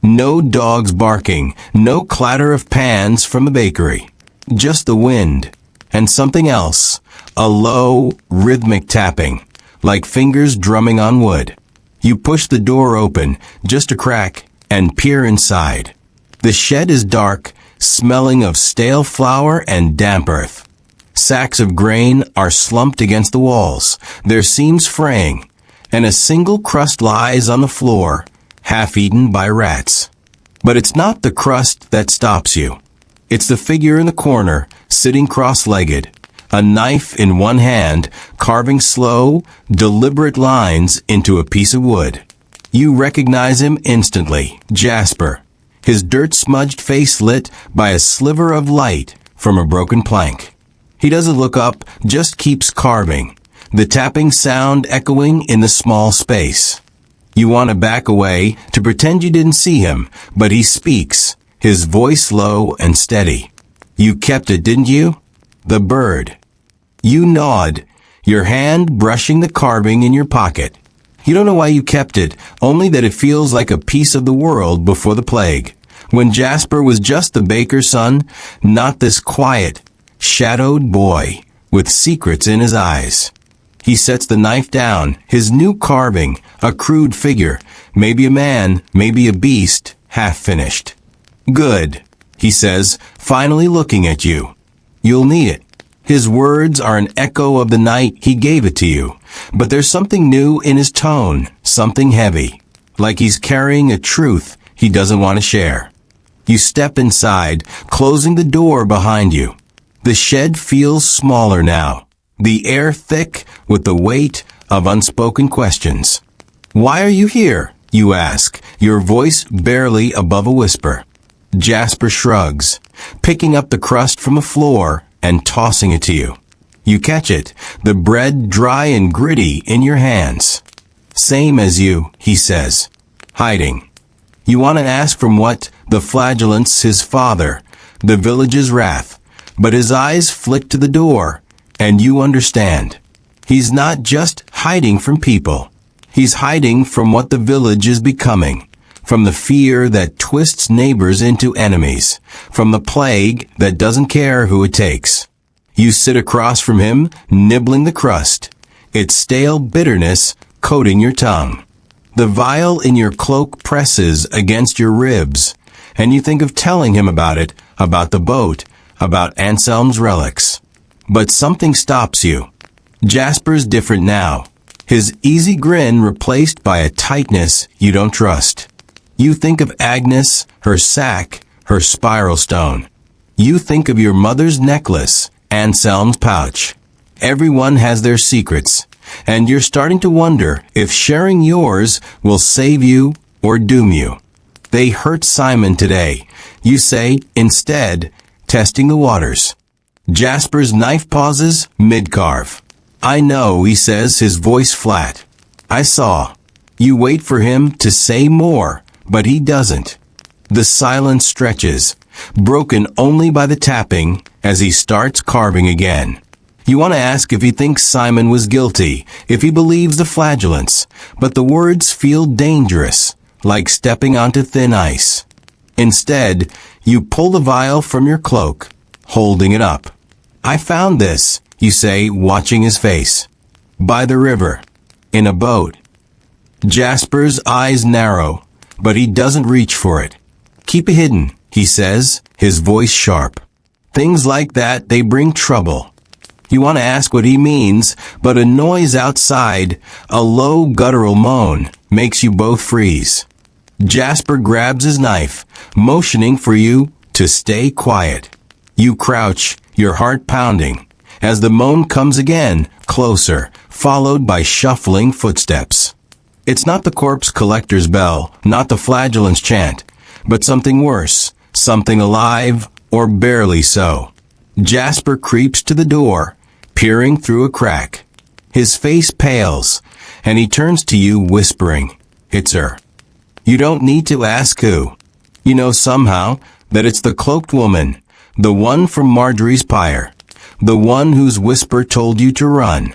No dogs barking, no clatter of pans from the bakery, just the wind, and something else, a low, rhythmic tapping, like fingers drumming on wood. You push the door open, just a crack, and peer inside. The shed is dark, smelling of stale flour and damp earth. Sacks of grain are slumped against the walls, their seams fraying, and a single crust lies on the floor, half-eaten by rats. But it's not the crust that stops you. It's the figure in the corner, sitting cross-legged, a knife in one hand, carving slow, deliberate lines into a piece of wood. You recognize him instantly, Jasper, his dirt-smudged face lit by a sliver of light from a broken plank. He doesn't look up, just keeps carving, the tapping sound echoing in the small space. You want to back away, to pretend you didn't see him, but he speaks, his voice low and steady. You kept it, didn't you? The bird. You nod, your hand brushing the carving in your pocket. You don't know why you kept it, only that it feels like a piece of the world before the plague. When Jasper was just the baker's son, not this quiet, shadowed boy with secrets in his eyes. He sets the knife down, his new carving, a crude figure, maybe a man, maybe a beast, half finished. Good, he says, finally looking at you. You'll need it. His words are an echo of the night he gave it to you, but there's something new in his tone, something heavy, like he's carrying a truth he doesn't want to share. You step inside, closing the door behind you. The shed feels smaller now, the air thick with the weight of unspoken questions. Why are you here? You ask, your voice barely above a whisper. Jasper shrugs, picking up the crust from the floor and tossing it to you. You catch it, the bread dry and gritty in your hands. Same as you, he says, hiding. You want to ask from what? The flagellants, his father, the village's wrath. But his eyes flick to the door, and you understand. He's not just hiding from people. He's hiding from what the village is becoming, from the fear that twists neighbors into enemies, from the plague that doesn't care who it takes. You sit across from him, nibbling the crust, its stale bitterness coating your tongue. The vial in your cloak presses against your ribs, and you think of telling him about it, about the boat, about Anselm's relics. But something stops you. Jasper's different now, his easy grin replaced by a tightness you don't trust. You think of Agnes, her sack, her spiral stone. You think of your mother's necklace, Anselm's pouch. Everyone has their secrets, and you're starting to wonder if sharing yours will save you or doom you. They hurt Simon today, you say, instead, testing the waters. Jasper's knife pauses mid-carve. I know, he says, his voice flat. I saw. You wait for him to say more, but he doesn't. The silence stretches, broken only by the tapping as he starts carving again. You want to ask if he thinks Simon was guilty, if he believes the flagellants, but the words feel dangerous, like stepping onto thin ice. Instead, you pull the vial from your cloak, holding it up. I found this, you say, watching his face. By the river, in a boat. Jasper's eyes narrow, but he doesn't reach for it. Keep it hidden, he says, his voice sharp. Things like that, they bring trouble. You want to ask what he means, but a noise outside, a low guttural moan, makes you both freeze. Jasper grabs his knife, motioning for you to stay quiet. You crouch, your heart pounding, as the moan comes again, closer, followed by shuffling footsteps. It's not the corpse collector's bell, not the flagellant's chant, but something worse, something alive, or barely so. Jasper creeps to the door, peering through a crack. His face pales, and he turns to you whispering, "It's her." You don't need to ask who. You know somehow that it's the cloaked woman, the one from Marjorie's pyre, the one whose whisper told you to run.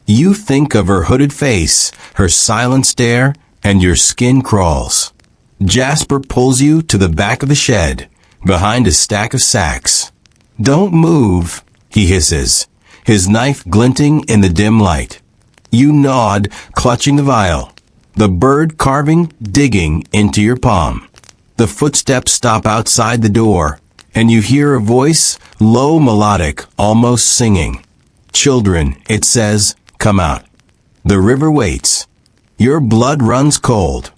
You think of her hooded face, her silent stare, and your skin crawls. Jasper pulls you to the back of the shed, behind a stack of sacks. "Don't move," he hisses, his knife glinting in the dim light. You nod, clutching the vial, the bird carving digging into your palm. The footsteps stop outside the door, and you hear a voice, low, melodic, almost singing. "Children," it says, "come out." The river waits. Your blood runs cold.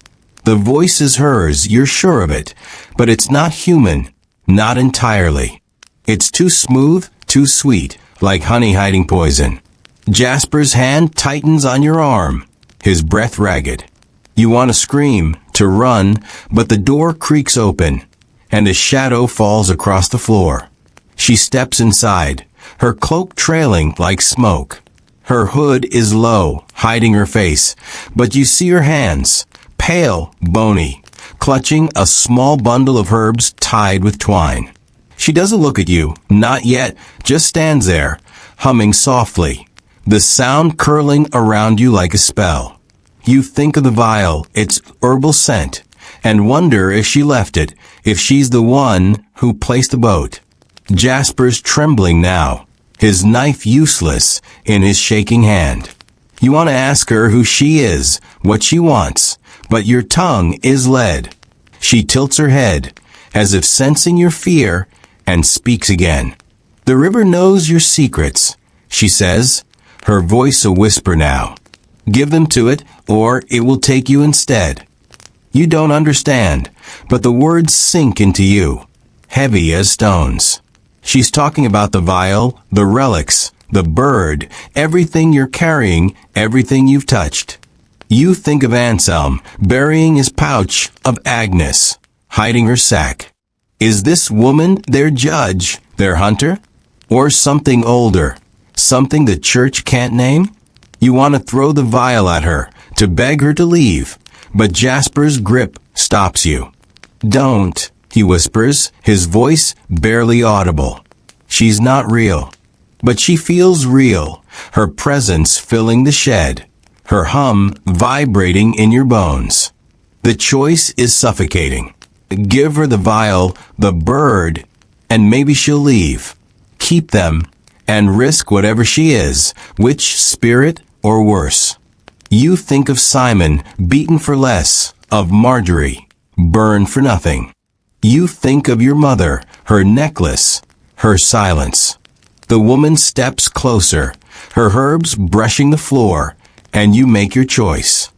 The voice is hers, you're sure of it, but it's not human, not entirely. It's too smooth, too sweet, like honey hiding poison. Jasper's hand tightens on your arm, his breath ragged. You want to scream, to run, but the door creaks open, and a shadow falls across the floor. She steps inside, her cloak trailing like smoke. Her hood is low, hiding her face, but you see her hands, pale, bony, clutching a small bundle of herbs tied with twine. She doesn't look at you, not yet, just stands there, humming softly, the sound curling around you like a spell. You think of the vial, its herbal scent, and wonder if she left it, if she's the one who placed the boat. Jasper's trembling now, his knife useless in his shaking hand. You want to ask her who she is, what she wants, but your tongue is lead. She tilts her head, as if sensing your fear, and speaks again. "The river knows your secrets," she says, her voice a whisper now. "Give them to it, or it will take you instead." You don't understand, but the words sink into you, heavy as stones. She's talking about the vial, the relics, the bird, everything you're carrying, everything you've touched. You think of Anselm, burying his pouch, of Agnes, hiding her sack. Is this woman their judge, their hunter? Or something older, something the church can't name? You want to throw the vial at her, to beg her to leave, but Jasper's grip stops you. "Don't," he whispers, his voice barely audible. She's not real, but she feels real, her presence filling the shed, her hum vibrating in your bones. The choice is suffocating. Give her the vial, the bird, and maybe she'll leave. Keep them, and risk whatever she is, witch, spirit, or worse. You think of Simon, beaten for less, of Marjorie, burned for nothing. You think of your mother, her necklace, her silence. The woman steps closer, her herbs brushing the floor, and you make your choice.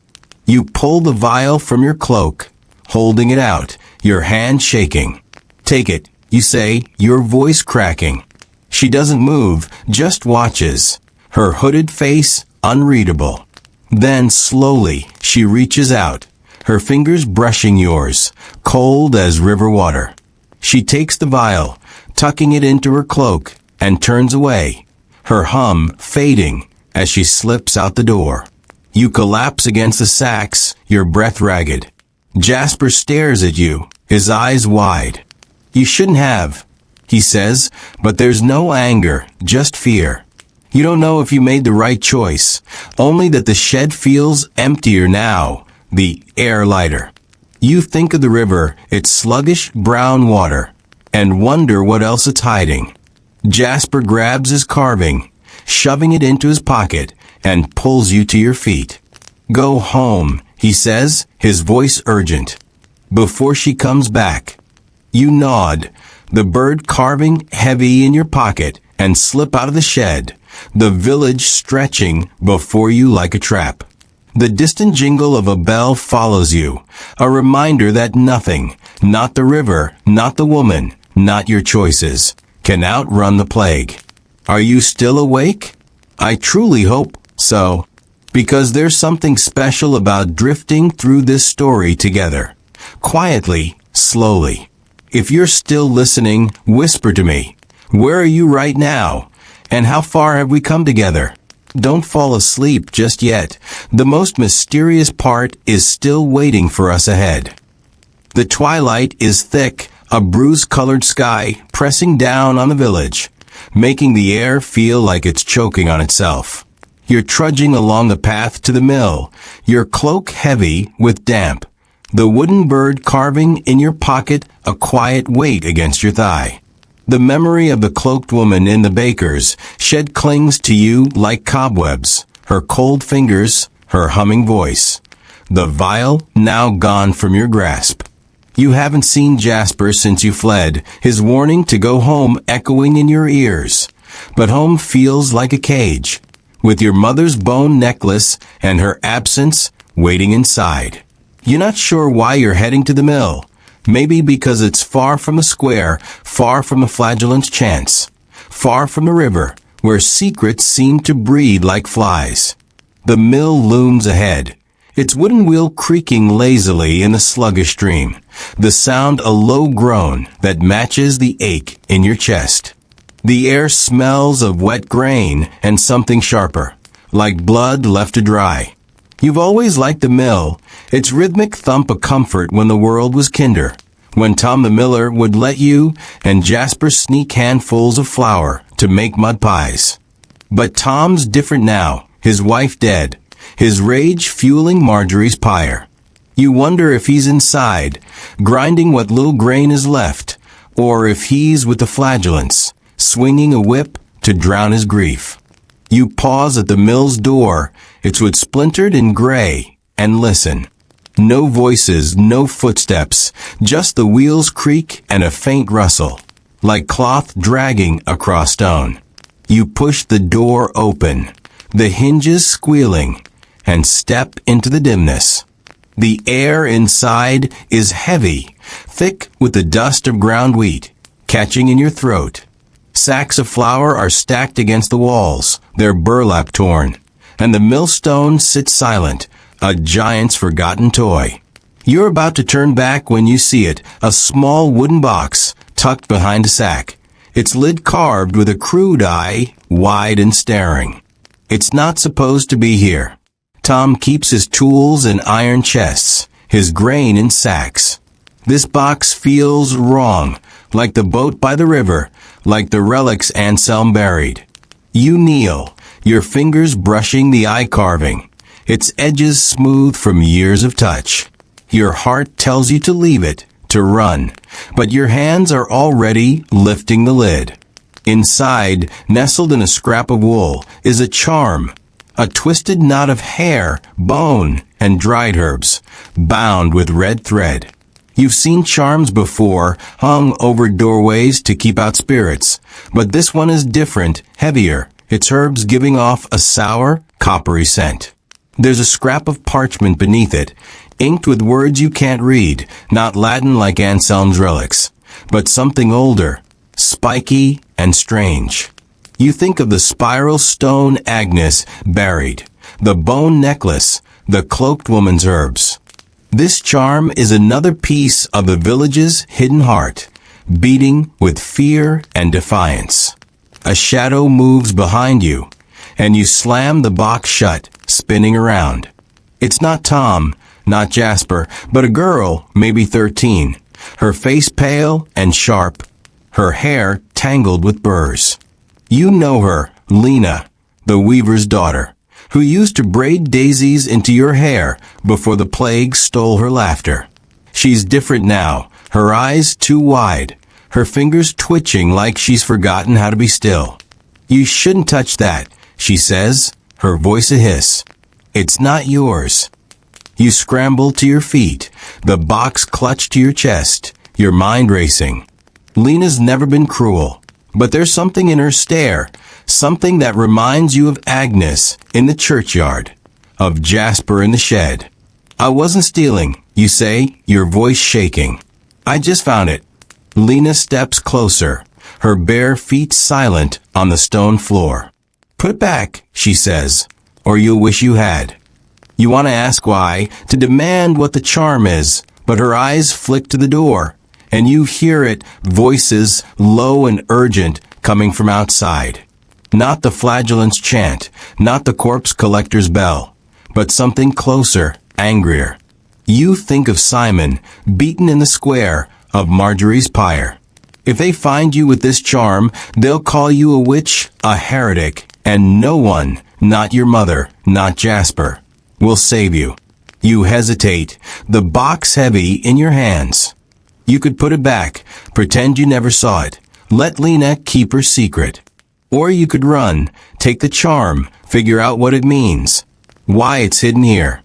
You pull the vial from your cloak, holding it out, your hand shaking. "Take it," you say, your voice cracking. She doesn't move, just watches, her hooded face unreadable. Then slowly she reaches out, her fingers brushing yours, cold as river water. She takes the vial, tucking it into her cloak, and turns away, her hum fading as she slips out the door. You collapse against the sacks, your breath ragged. Jasper stares at you, his eyes wide. "You shouldn't have," he says, but there's no anger, just fear. You don't know if you made the right choice, only that the shed feels emptier now, the air lighter. You think of the river, its sluggish brown water, and wonder what else it's hiding. Jasper grabs his carving, shoving it into his pocket, and pulls you to your feet. "Go home," he says, his voice urgent, "before she comes back." You nod, the bird carving heavy in your pocket, and slip out of the shed, the village stretching before you like a trap. The distant jingle of a bell follows you, a reminder that nothing, not the river, not the woman, not your choices, can outrun the plague. Are you still awake? I truly hope so, because there's something special about drifting through this story together, quietly, slowly. If you're still listening, whisper to me, where are you right now? And how far have we come together? Don't fall asleep just yet. The most mysterious part is still waiting for us ahead. The twilight is thick, a bruise-colored sky pressing down on the village, making the air feel like it's choking on itself. You're trudging along the path to the mill, your cloak heavy with damp, the wooden bird carving in your pocket a quiet weight against your thigh. The memory of the cloaked woman in the baker's shed clings to you like cobwebs, her cold fingers, her humming voice. The vial now gone from your grasp. You haven't seen Jasper since you fled, his warning to go home echoing in your ears. But home feels like a cage, with your mother's bone necklace and her absence waiting inside. You're not sure why you're heading to the mill. Maybe because it's far from the square, far from the flagellant's chance, far from the river, where secrets seem to breed like flies. The mill looms ahead, its wooden wheel creaking lazily in the sluggish stream, the sound a low groan that matches the ache in your chest. The air smells of wet grain and something sharper, like blood left to dry. You've always liked the mill, its rhythmic thump a comfort when the world was kinder, when Tom the Miller would let you and Jasper sneak handfuls of flour to make mud pies. But Tom's different now, his wife dead, his rage fueling Marjorie's pyre. You wonder if he's inside, grinding what little grain is left, or if he's with the flagellants, swinging a whip to drown his grief. You pause at the mill's door, its wood splintered and gray, and listen. No voices, no footsteps, just the wheels creak and a faint rustle, like cloth dragging across stone. You push the door open, the hinges squealing, and step into the dimness. The air inside is heavy, thick with the dust of ground wheat, catching in your throat. Sacks of flour are stacked against the walls, their burlap torn, and the millstone sits silent, a giant's forgotten toy. You're about to turn back when you see it, a small wooden box tucked behind a sack, its lid carved with a crude eye, wide and staring. It's not supposed to be here. Tom keeps his tools in iron chests, his grain in sacks. This box feels wrong, like the boat by the river, like the relics Anselm buried. You kneel, your fingers brushing the eye carving, its edges smooth from years of touch. Your heart tells you to leave it, to run, but your hands are already lifting the lid. Inside, nestled in a scrap of wool, is a charm, a twisted knot of hair, bone, and dried herbs, bound with red thread. You've seen charms before, hung over doorways to keep out spirits, but this one is different, heavier, its herbs giving off a sour, coppery scent. There's a scrap of parchment beneath it, inked with words you can't read, not Latin like Anselm's relics, but something older, spiky and strange. You think of the spiral stone Agnes buried, the bone necklace, the cloaked woman's herbs. This charm is another piece of the village's hidden heart, beating with fear and defiance. A shadow moves behind you, and you slam the box shut, spinning around. It's not Tom, not Jasper, but a girl, maybe 13, her face pale and sharp, her hair tangled with burrs. You know her, Lena, the weaver's daughter, who used to braid daisies into your hair before the plague stole her laughter. She's different now, her eyes too wide, her fingers twitching like she's forgotten how to be still. You shouldn't touch that, she says, her voice a hiss. It's not yours. You scramble to your feet, the box clutched to your chest, your mind racing. Lena's never been cruel, but there's something in her stare, something that reminds you of Agnes in the churchyard, of Jasper in the shed. I wasn't stealing, you say, your voice shaking. I just found it. Lena steps closer, her bare feet silent on the stone floor. Put it back, she says, or you'll wish you had. You want to ask why, to demand what the charm is, but her eyes flick to the door, and you hear it, voices low and urgent coming from outside. Not the flagellant's chant, not the corpse collector's bell, but something closer, angrier. You think of Simon, beaten in the square, of Marjorie's pyre. If they find you with this charm, they'll call you a witch, a heretic, and no one, not your mother, not Jasper, will save you. You hesitate, the box heavy in your hands. You could put it back, pretend you never saw it, let Lena keep her secret. Or you could run, take the charm, figure out what it means, why it's hidden here.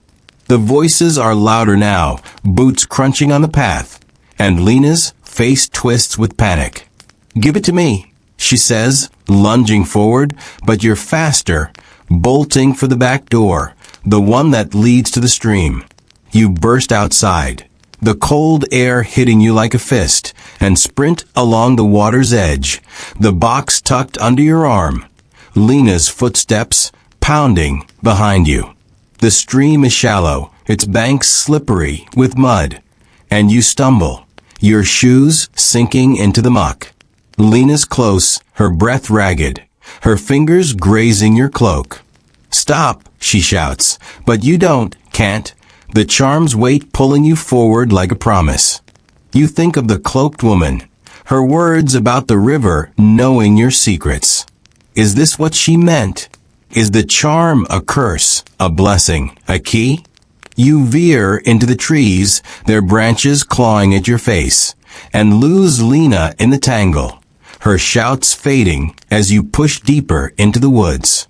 The voices are louder now, boots crunching on the path, and Lena's face twists with panic. "Give it to me," she says, lunging forward, but you're faster, bolting for the back door, the one that leads to the stream. You burst outside, the cold air hitting you like a fist, and sprint along the water's edge, the box tucked under your arm. Lena's footsteps pounding behind you. The stream is shallow, its banks slippery with mud, and you stumble, your shoes sinking into the muck. Lena's close, her breath ragged, her fingers grazing your cloak. "Stop," she shouts, but you can't. The charm's weight pulling you forward like a promise. You think of the cloaked woman, her words about the river knowing your secrets. Is this what she meant? Is the charm a curse, a blessing, a key? You veer into the trees, their branches clawing at your face, and lose Lena in the tangle, her shouts fading as you push deeper into the woods.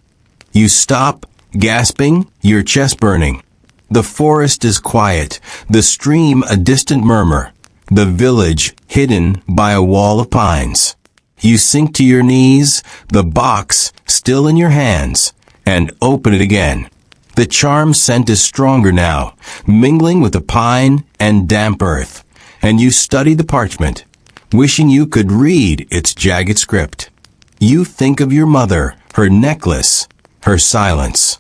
You stop, gasping, your chest burning. The forest is quiet, the stream a distant murmur, the village hidden by a wall of pines. You sink to your knees, the box still in your hands, and open it again. The charm scent is stronger now, mingling with the pine and damp earth, and you study the parchment, wishing you could read its jagged script. You think of your mother, her necklace, her silence.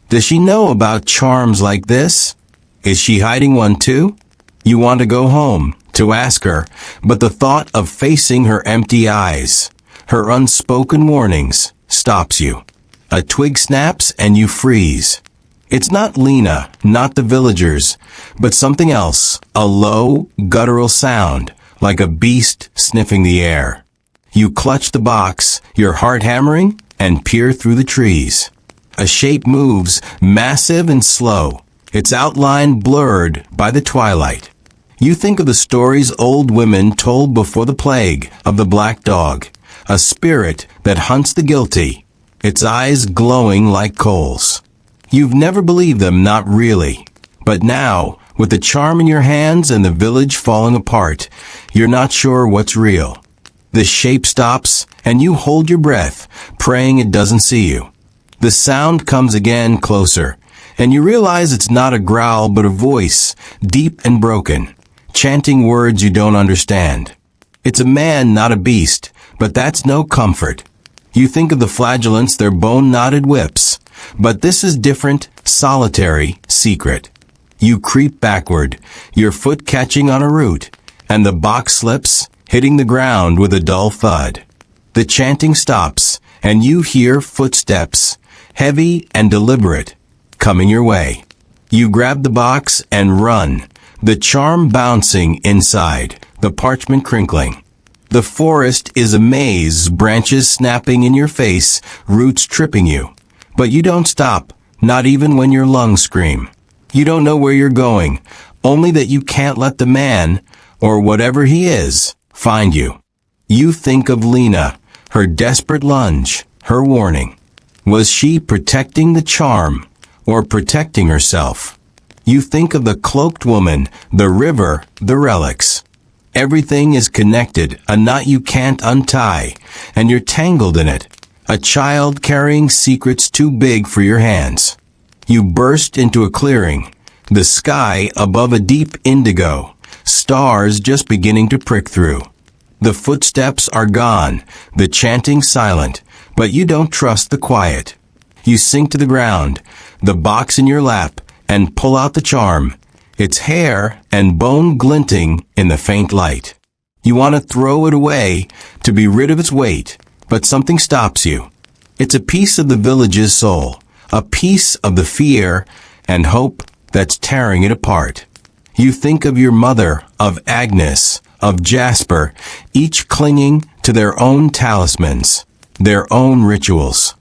Does she know about charms like this? Is she hiding one too? You want to go home, to ask her, but the thought of facing her empty eyes, her unspoken warnings, stops you. A twig snaps and you freeze. It's not Lena, not the villagers, but something else, a low, guttural sound, like a beast sniffing the air. You clutch the box, your heart hammering, and peer through the trees. A shape moves, massive and slow, its outline blurred by the twilight. You think of the stories old women told before the plague of the black dog, a spirit that hunts the guilty, its eyes glowing like coals. You've never believed them, not really. But now, with the charm in your hands and the village falling apart, you're not sure what's real. The shape stops, and you hold your breath, praying it doesn't see you. The sound comes again closer, and you realize it's not a growl but a voice, deep and broken, chanting words you don't understand. It's a man, not a beast, but that's no comfort. You think of the flagellants, their bone-knotted whips, but this is different, solitary, secret. You creep backward, your foot catching on a root, and the box slips, hitting the ground with a dull thud. The chanting stops, and you hear footsteps, heavy and deliberate, coming your way. You grab the box and run, the charm bouncing inside, the parchment crinkling. The forest is a maze, branches snapping in your face, roots tripping you. But you don't stop, not even when your lungs scream. You don't know where you're going, only that you can't let the man, or whatever he is, find you. You think of Lena, her desperate lunge, her warning. Was she protecting the charm, or protecting herself? You think of the cloaked woman, the river, the relics. Everything is connected, a knot you can't untie, and you're tangled in it. A child carrying secrets too big for your hands. You burst into a clearing, the sky above a deep indigo, stars just beginning to prick through. The footsteps are gone, the chanting silent, but you don't trust the quiet. You sink to the ground, the box in your lap, and pull out the charm, its hair and bone glinting in the faint light. You want to throw it away, to be rid of its weight, but something stops you. It's a piece of the village's soul, a piece of the fear and hope that's tearing it apart. You think of your mother, of Agnes, of Jasper, each clinging to their own talismans, their own rituals.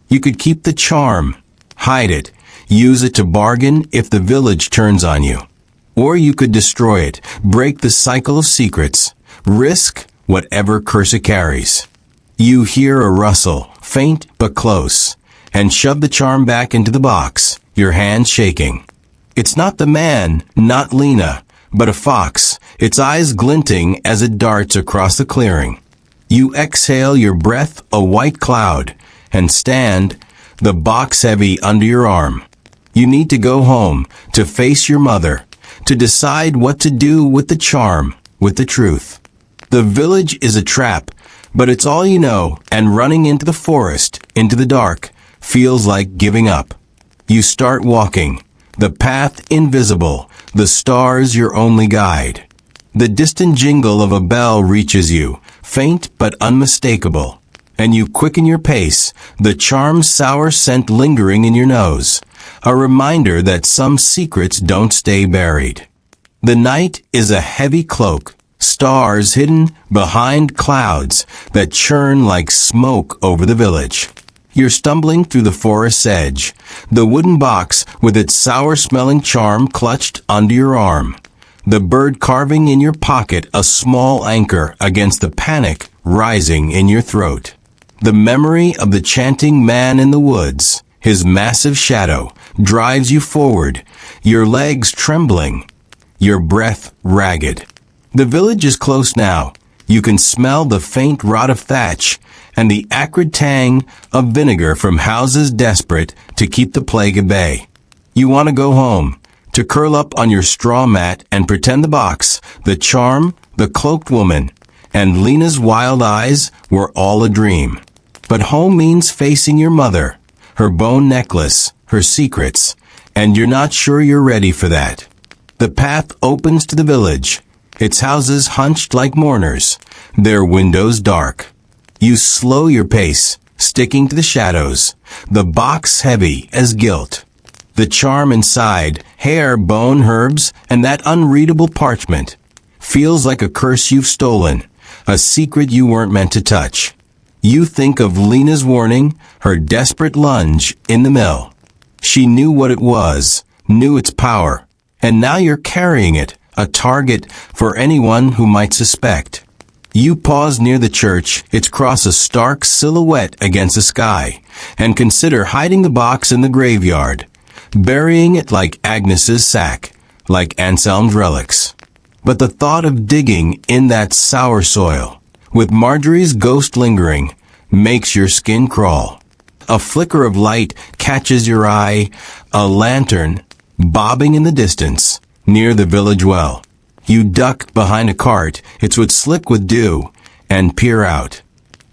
You could keep the charm, hide it, use it to bargain if the village turns on you. Or you could destroy it, break the cycle of secrets, risk whatever curse it carries. You hear a rustle, faint but close, and shove the charm back into the box, your hands shaking. It's not the man, not Lena, but a fox, its eyes glinting as it darts across the clearing. You exhale your breath, a white cloud, and stand, the box heavy under your arm. You need to go home, to face your mother, to decide what to do with the charm, with the truth. The village is a trap, but it's all you know, and running into the forest, into the dark, feels like giving up. You start walking, the path invisible, the stars your only guide. The distant jingle of a bell reaches you, faint but unmistakable, and you quicken your pace, the charm's sour scent lingering in your nose, a reminder that some secrets don't stay buried. The night is a heavy cloak, stars hidden behind clouds that churn like smoke over the village. You're stumbling through the forest's edge, the wooden box with its sour-smelling charm clutched under your arm, the bird carving in your pocket a small anchor against the panic rising in your throat. The memory of the chanting man in the woods, his massive shadow, drives you forward, your legs trembling, your breath ragged. The village is close now. You can smell the faint rot of thatch and the acrid tang of vinegar from houses desperate to keep the plague at bay. You want to go home, to curl up on your straw mat and pretend the box, the charm, the cloaked woman, and Lena's wild eyes were all a dream. But home means facing your mother, her bone necklace, her secrets, and you're not sure you're ready for that. The path opens to the village, its houses hunched like mourners, their windows dark. You slow your pace, sticking to the shadows, the box heavy as guilt. The charm inside, hair, bone, herbs, and that unreadable parchment, feels like a curse you've stolen, a secret you weren't meant to touch. You think of Lena's warning, her desperate lunge in the mill. She knew what it was, knew its power, and now you're carrying it, a target for anyone who might suspect. You pause near the church, its cross a stark silhouette against the sky, and consider hiding the box in the graveyard, burying it like Agnes's sack, like Anselm's relics. But the thought of digging in that sour soil, with Marjorie's ghost lingering, makes your skin crawl. A flicker of light catches your eye, a lantern bobbing in the distance, near the village well. You duck behind a cart, it would slick with dew, and peer out.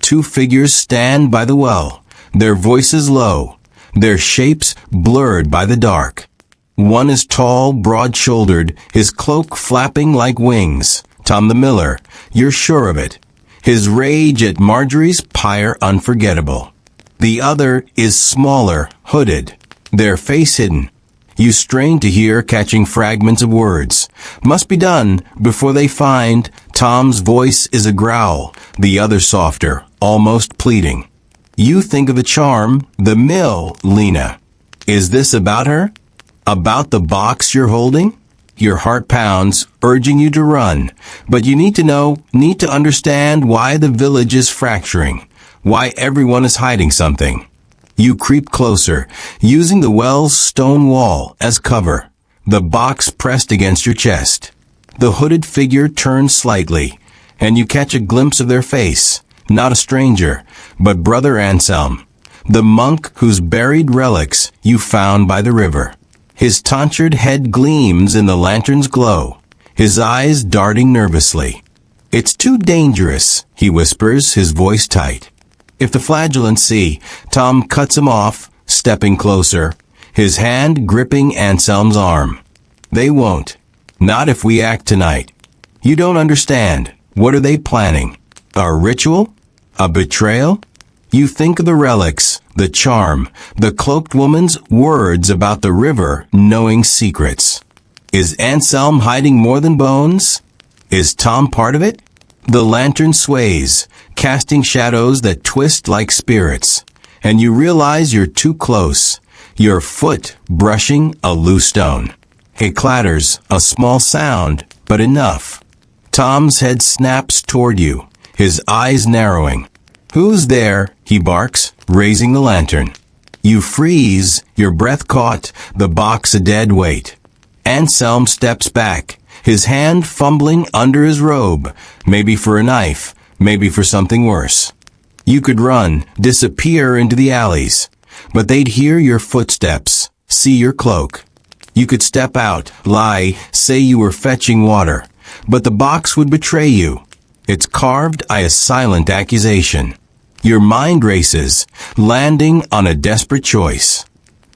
Two figures stand by the well, their voices low, their shapes blurred by the dark. One is tall, broad-shouldered, his cloak flapping like wings. Tom the Miller, you're sure of it. His rage at Marjorie's pyre unforgettable. The other is smaller, hooded, their face hidden. You strain to hear, catching fragments of words. Must be done before they find. Tom's voice is a growl, the other softer, almost pleading. You think of the charm, the mill, Lena. Is this about her? About the box you're holding? Your heart pounds, urging you to run. But you need to understand why the village is fracturing, why everyone is hiding something. You creep closer, using the well's stone wall as cover, the box pressed against your chest. The hooded figure turns slightly, and you catch a glimpse of their face, not a stranger, but Brother Anselm, the monk whose buried relics you found by the river. His tonsured head gleams in the lantern's glow, his eyes darting nervously. "It's too dangerous," he whispers, his voice tight. "If the flagellants see," Tom cuts him off, stepping closer, his hand gripping Anselm's arm. "They won't. Not if we act tonight. You don't understand. What are they planning? A ritual? A betrayal? You think of the relics, the charm, the cloaked woman's words about the river knowing secrets. Is Anselm hiding more than bones? Is Tom part of it? The lantern sways, casting shadows that twist like spirits, and you realize you're too close, your foot brushing a loose stone. It clatters, a small sound, but enough. Tom's head snaps toward you, his eyes narrowing. "Who's there?" he barks, raising the lantern. You freeze, your breath caught, the box a dead weight. Anselm steps back, his hand fumbling under his robe, maybe for a knife, maybe for something worse. You could run, disappear into the alleys, but they'd hear your footsteps, see your cloak. You could step out, lie, say you were fetching water, but the box would betray you. It's carved by a silent accusation. Your mind races, landing on a desperate choice.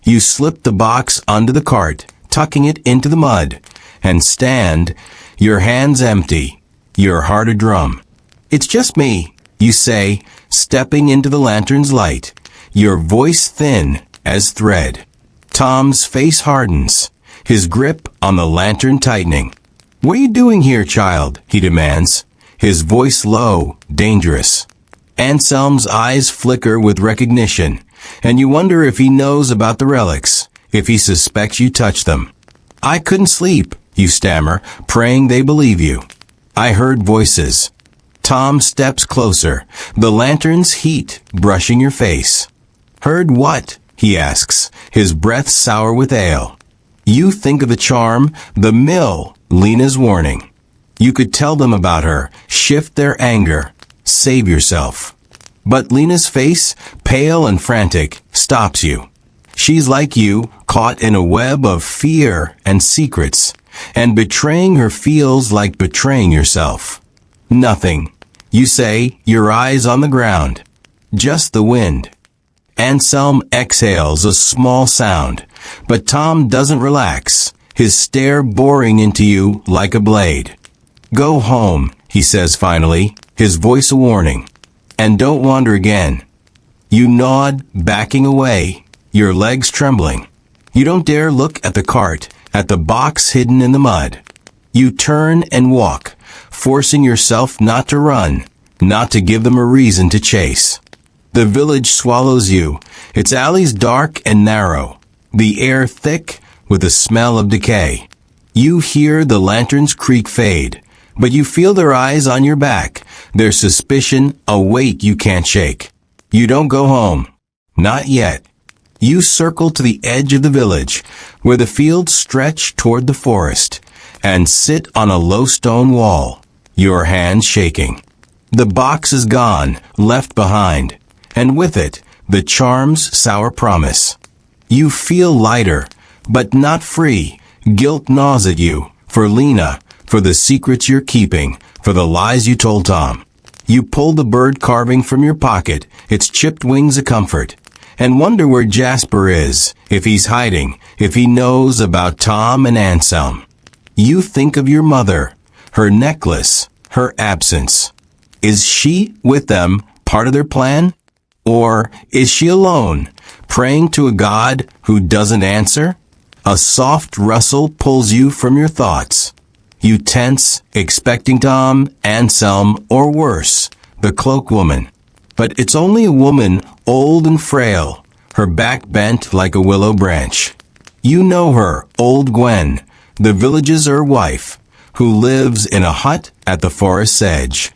You slip the box onto the cart, tucking it into the mud, and stand, your hands empty, your heart a drum. It's just me, you say, stepping into the lantern's light, your voice thin as thread. Tom's face hardens, his grip on the lantern tightening. "What are you doing here, child?" he demands, his voice low, dangerous. Anselm's eyes flicker with recognition, and you wonder if he knows about the relics, if he suspects you touched them. "I couldn't sleep," you stammer, praying they believe you. "I heard voices." Tom steps closer, the lantern's heat brushing your face. "Heard what?" he asks, his breath sour with ale. You think of the charm, the mill, Lena's warning. You could tell them about her, shift their anger, save yourself. But Lena's face, pale and frantic, stops you. She's like you, caught in a web of fear and secrets, and betraying her feels like betraying yourself. "Nothing," you say, your eyes on the ground. "Just the wind." Anselm exhales a small sound, but Tom doesn't relax, his stare boring into you like a blade. "Go home," he says finally, his voice a warning. "And don't wander again." You nod, backing away, your legs trembling. You don't dare look at the cart, at the box hidden in the mud. You turn and walk, forcing yourself not to run, not to give them a reason to chase. The village swallows you, its alleys dark and narrow, the air thick with the smell of decay. You hear the lantern's creak fade, but you feel their eyes on your back, their suspicion a weight you can't shake. You don't go home. Not yet. You circle to the edge of the village, where the fields stretch toward the forest, and sit on a low stone wall, your hands shaking. The box is gone, left behind, and with it, the charm's sour promise. You feel lighter, but not free. Guilt gnaws at you, for Lena, for the secrets you're keeping, for the lies you told Tom. You pull the bird carving from your pocket, its chipped wings a comfort, and wonder where Jasper is, if he's hiding, if he knows about Tom and Anselm. You think of your mother, her necklace, her absence. Is she with them, part of their plan? Or is she alone, praying to a God who doesn't answer? A soft rustle pulls you from your thoughts. You tense, expecting Tom, Anselm, or worse, the cloak woman. But it's only a woman, old and frail, her back bent like a willow branch. You know her, old Gwen, the village's wife, who lives in a hut at the forest's edge.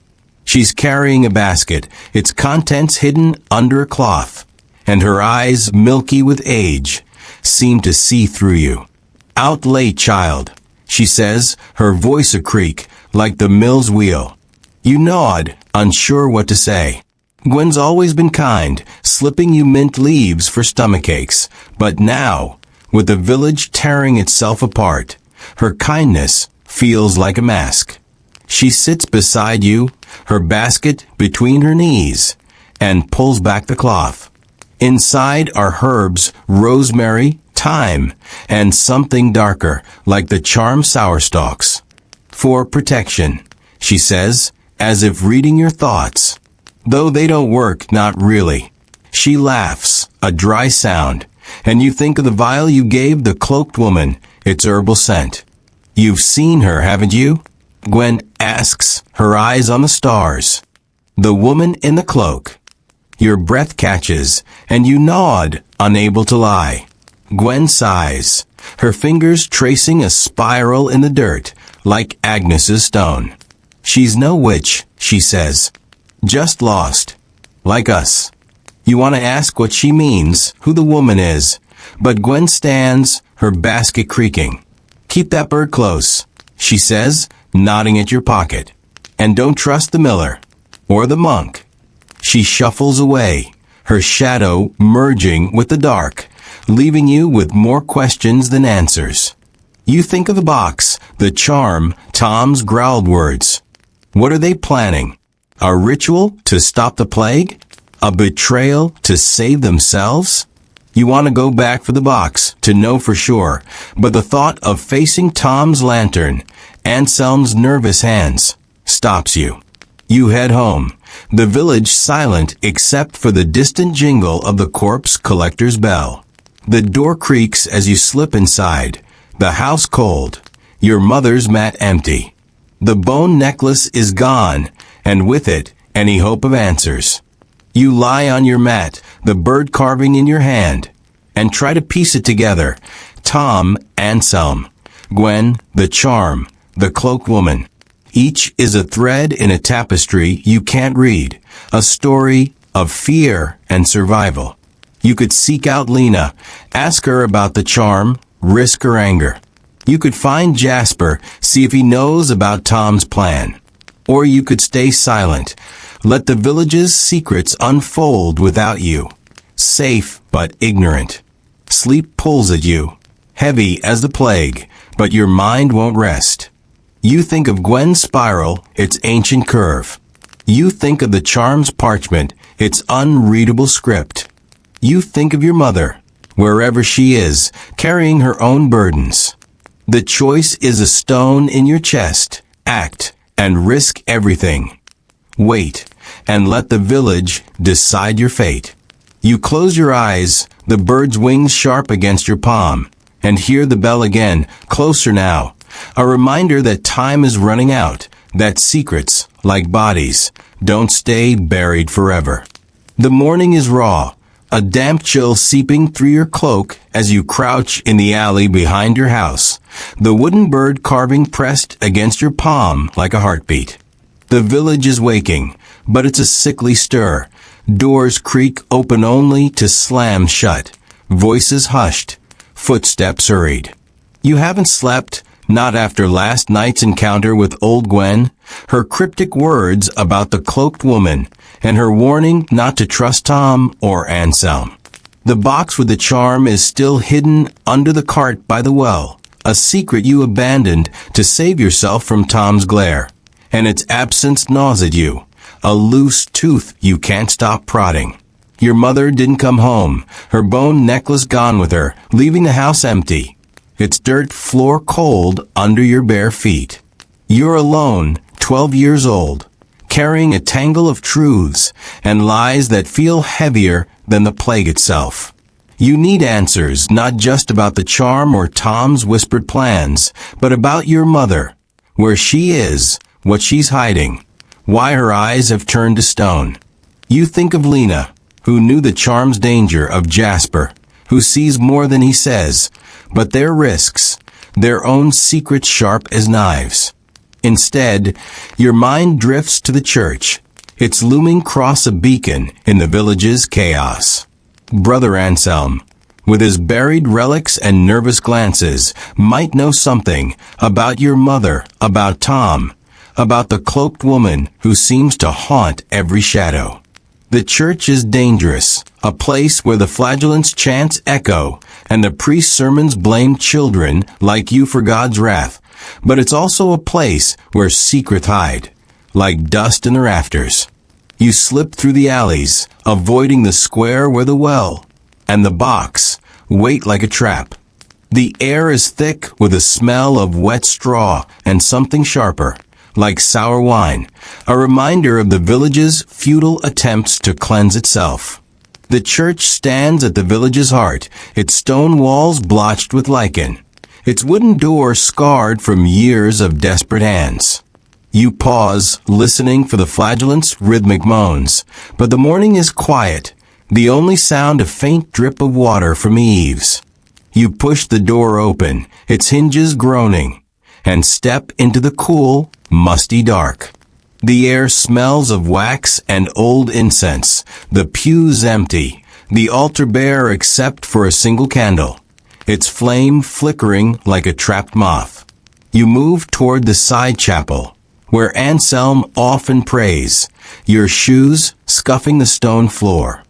She's carrying a basket, its contents hidden under a cloth, and her eyes, milky with age, seem to see through you. "Out late, child," she says, her voice a creak, like the mill's wheel. You nod, unsure what to say. Gwen's always been kind, slipping you mint leaves for stomachaches, but now, with the village tearing itself apart, her kindness feels like a mask. She sits beside you, her basket between her knees, and pulls back the cloth. Inside are herbs, rosemary, thyme, and something darker, like the charm sour stalks. "For protection," she says, as if reading your thoughts. Though they don't work, not really. She laughs, a dry sound, and you think of the vial you gave the cloaked woman, its herbal scent. "You've seen her, haven't you?" Gwen asks, her eyes on the stars. "The woman in the cloak." Your breath catches, and you nod, unable to lie. Gwen sighs, her fingers tracing a spiral in the dirt, like Agnes's stone. "She's no witch," she says. "Just lost. Like us." You want to ask what she means, who the woman is, but Gwen stands, her basket creaking. "Keep that bird close," she says, nodding at your pocket. And don't trust the miller or the monk. She shuffles away, her shadow merging with the dark, leaving you with more questions than answers. You think of the box, the charm, Tom's growled words. What are they planning? A ritual to stop the plague? A betrayal to save themselves? You want to go back for the box to know for sure, but the thought of facing Tom's lantern, Anselm's nervous hands, stops you. You head home, the village silent except for the distant jingle of the corpse collector's bell. The door creaks as you slip inside, the house cold, your mother's mat empty. The bone necklace is gone, and with it, any hope of answers. You lie on your mat, the bird carving in your hand, and try to piece it together. Tom, Anselm, Gwen, the charm, the cloaked woman. Each is a thread in a tapestry you can't read, a story of fear and survival. You could seek out Lena, ask her about the charm, risk her anger. You could find Jasper, see if he knows about Tom's plan. Or you could stay silent, let the village's secrets unfold without you. Safe but ignorant. Sleep pulls at you, heavy as the plague, but your mind won't rest. You think of Gwen's spiral, its ancient curve. You think of the charm's parchment, its unreadable script. You think of your mother, wherever she is, carrying her own burdens. The choice is a stone in your chest. Act and risk everything. Wait and let the village decide your fate. You close your eyes, the bird's wings sharp against your palm, and hear the bell again, closer now. A reminder that time is running out, that secrets, like bodies, don't stay buried forever. The morning is raw, a damp chill seeping through your cloak as you crouch in the alley behind your house, the wooden bird carving pressed against your palm like a heartbeat. The village is waking, but it's a sickly stir. Doors creak open only to slam shut. Voices hushed. Footsteps hurried. You haven't slept, not after last night's encounter with old Gwen, her cryptic words about the cloaked woman, and her warning not to trust Tom or Anselm. The box with the charm is still hidden under the cart by the well, a secret you abandoned to save yourself from Tom's glare. And its absence gnaws at you, a loose tooth you can't stop prodding. Your mother didn't come home, her bone necklace gone with her, leaving the house empty. Its dirt floor cold under your bare feet. You're alone, 12 years old, carrying a tangle of truths and lies that feel heavier than the plague itself. You need answers, not just about the charm or Tom's whispered plans, but about your mother, where she is, what she's hiding, why her eyes have turned to stone. You think of Lena, who knew the charm's danger, of Jasper, who sees more than he says, but their risks, their own secrets sharp as knives. Instead, your mind drifts to the church, its looming cross a beacon in the village's chaos. Brother Anselm, with his buried relics and nervous glances, might know something about your mother, about Tom, about the cloaked woman who seems to haunt every shadow. The church is dangerous, a place where the flagellant's chants echo and the priest's sermons blame children like you for God's wrath. But it's also a place where secrets hide, like dust in the rafters. You slip through the alleys, avoiding the square where the well and the box wait like a trap. The air is thick with a smell of wet straw and something sharper, like sour wine, a reminder of the village's futile attempts to cleanse itself. The church stands at the village's heart, its stone walls blotched with lichen, its wooden door scarred from years of desperate hands. You pause, listening for the flagellant's rhythmic moans, but the morning is quiet, the only sound a faint drip of water from the eaves. You push the door open, its hinges groaning, and step into the cool, musty dark. The air smells of wax and old incense, the pews empty, the altar bare except for a single candle, its flame flickering like a trapped moth. You move toward the side chapel, where Anselm often prays, your shoes scuffing the stone floor.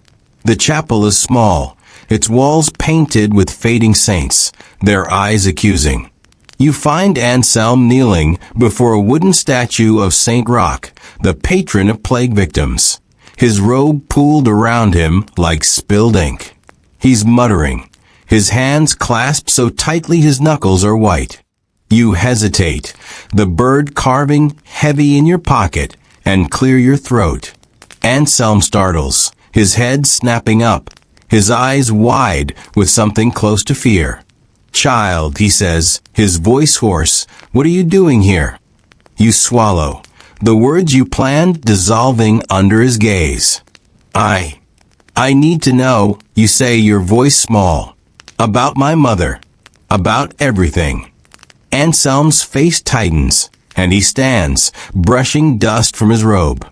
The chapel is small, its walls painted with fading saints, their eyes accusing. You find Anselm kneeling before a wooden statue of Saint Roch, the patron of plague victims. His robe pooled around him like spilled ink. He's muttering, his hands clasped so tightly his knuckles are white. You hesitate, the bird carving heavy in your pocket, and clear your throat. Anselm startles, his head snapping up, his eyes wide with something close to fear. Child, he says, his voice hoarse, what are you doing here? You swallow, the words you planned dissolving under his gaze. I need to know, you say, your voice small. About my mother. About everything. Anselm's face tightens, and he stands, brushing dust from his robe.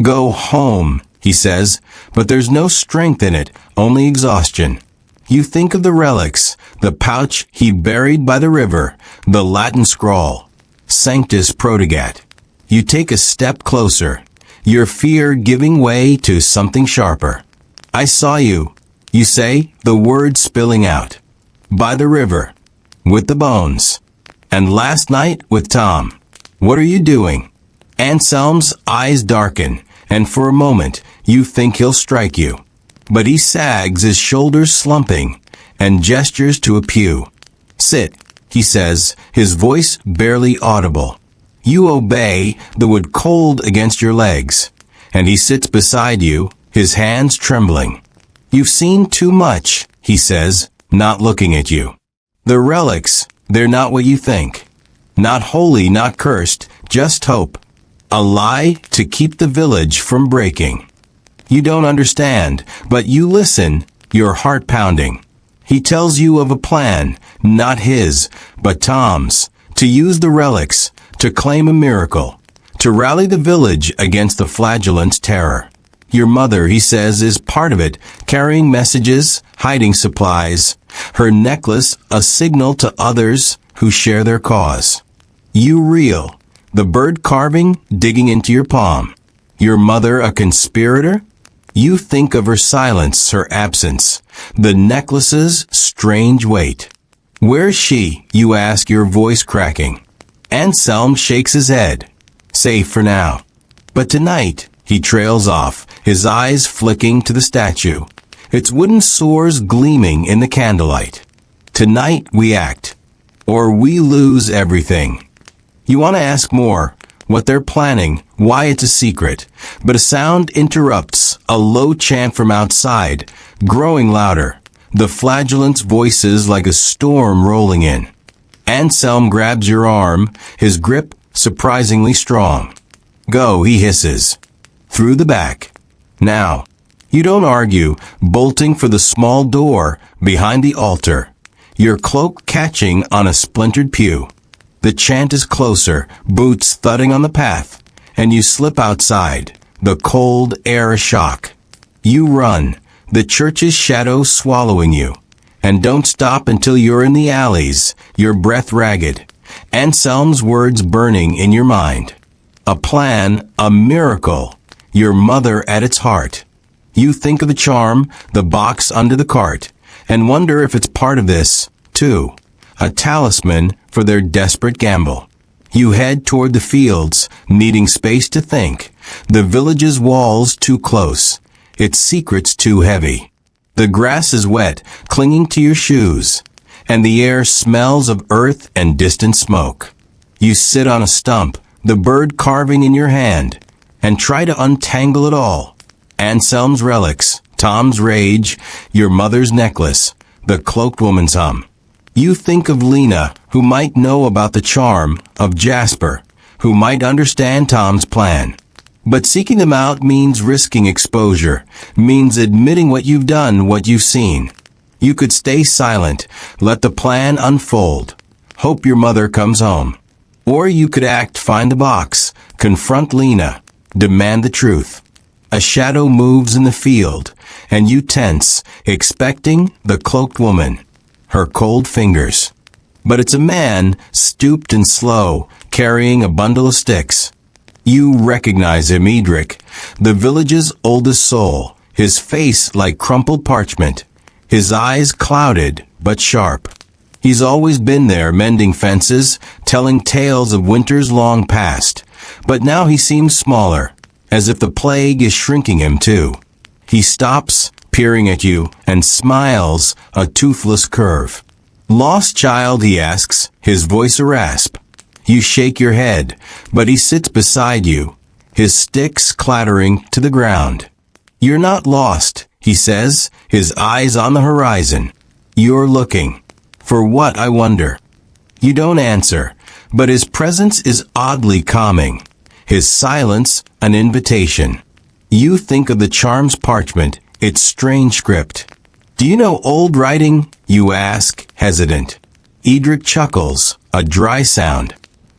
Go home, he says, but there's no strength in it, only exhaustion. You think of the relics, the pouch he buried by the river, the Latin scrawl, Sanctus Protegat. You take a step closer, your fear giving way to something sharper. I saw you, you say, the words spilling out. By the river, with the bones. And last night with Tom. What are you doing? Anselm's eyes darken, and for a moment you think he'll strike you. But he sags, his shoulders slumping, and gestures to a pew. Sit, he says, his voice barely audible. You obey, the wood cold against your legs, and he sits beside you, his hands trembling. You've seen too much, he says, not looking at you. The relics, they're not what you think. Not holy, not cursed, just hope. A lie to keep the village from breaking. You don't understand, but you listen, your heart pounding. He tells you of a plan, not his, but Tom's, to use the relics, to claim a miracle, to rally the village against the flagellant's terror. Your mother, he says, is part of it, carrying messages, hiding supplies, her necklace a signal to others who share their cause. You reel, the bird carving digging into your palm. Your mother a conspirator? You think of her silence, her absence, the necklace's strange weight. Where's she? You ask, your voice cracking. Anselm shakes his head. Safe for now. But tonight, he trails off, his eyes flicking to the statue, its wooden sores gleaming in the candlelight. Tonight we act, or we lose everything. You want to ask more, what they're planning, why it's a secret, but a sound interrupts, a low chant from outside, growing louder, the flagellant's voices like a storm rolling in. Anselm grabs your arm, his grip surprisingly strong. Go, he hisses. Through the back. Now. You don't argue, bolting for the small door behind the altar, your cloak catching on a splintered pew. The chant is closer, boots thudding on the path, and you slip outside, the cold air a shock. You run, the church's shadow swallowing you, and don't stop until you're in the alleys, your breath ragged, Anselm's words burning in your mind. A plan, a miracle, your mother at its heart. You think of the charm, the box under the cart, and wonder if it's part of this, too. A talisman for their desperate gamble. You head toward the fields, needing space to think. The village's walls too close, its secrets too heavy. The grass is wet, clinging to your shoes, and the air smells of earth and distant smoke. You sit on a stump, the bird carving in your hand, and try to untangle it all. Anselm's relics, Tom's rage, your mother's necklace, the cloaked woman's hum. You think of Lena, who might know about the charm, of Jasper, who might understand Tom's plan. But seeking them out means risking exposure, means admitting what you've done, what you've seen. You could stay silent, let the plan unfold, hope your mother comes home. Or you could act, find the box, confront Lena, demand the truth. A shadow moves in the field, and you tense, expecting the cloaked woman, her cold fingers. But it's a man, stooped and slow, carrying a bundle of sticks. You recognize him, Edric, the village's oldest soul, his face like crumpled parchment, his eyes clouded but sharp. He's always been there mending fences, telling tales of winters long past, but now he seems smaller, as if the plague is shrinking him too. He stops, peering at you, and smiles, a toothless curve. "Lost child?" he asks, his voice a rasp. You shake your head, but he sits beside you, his sticks clattering to the ground. "You're not lost," he says, his eyes on the horizon. "You're looking. For what, I wonder?" You don't answer, but his presence is oddly calming, his silence an invitation. You think of the charm's parchment, its strange script. "Do you know old writing?" you ask, hesitant. Edric chuckles, a dry sound.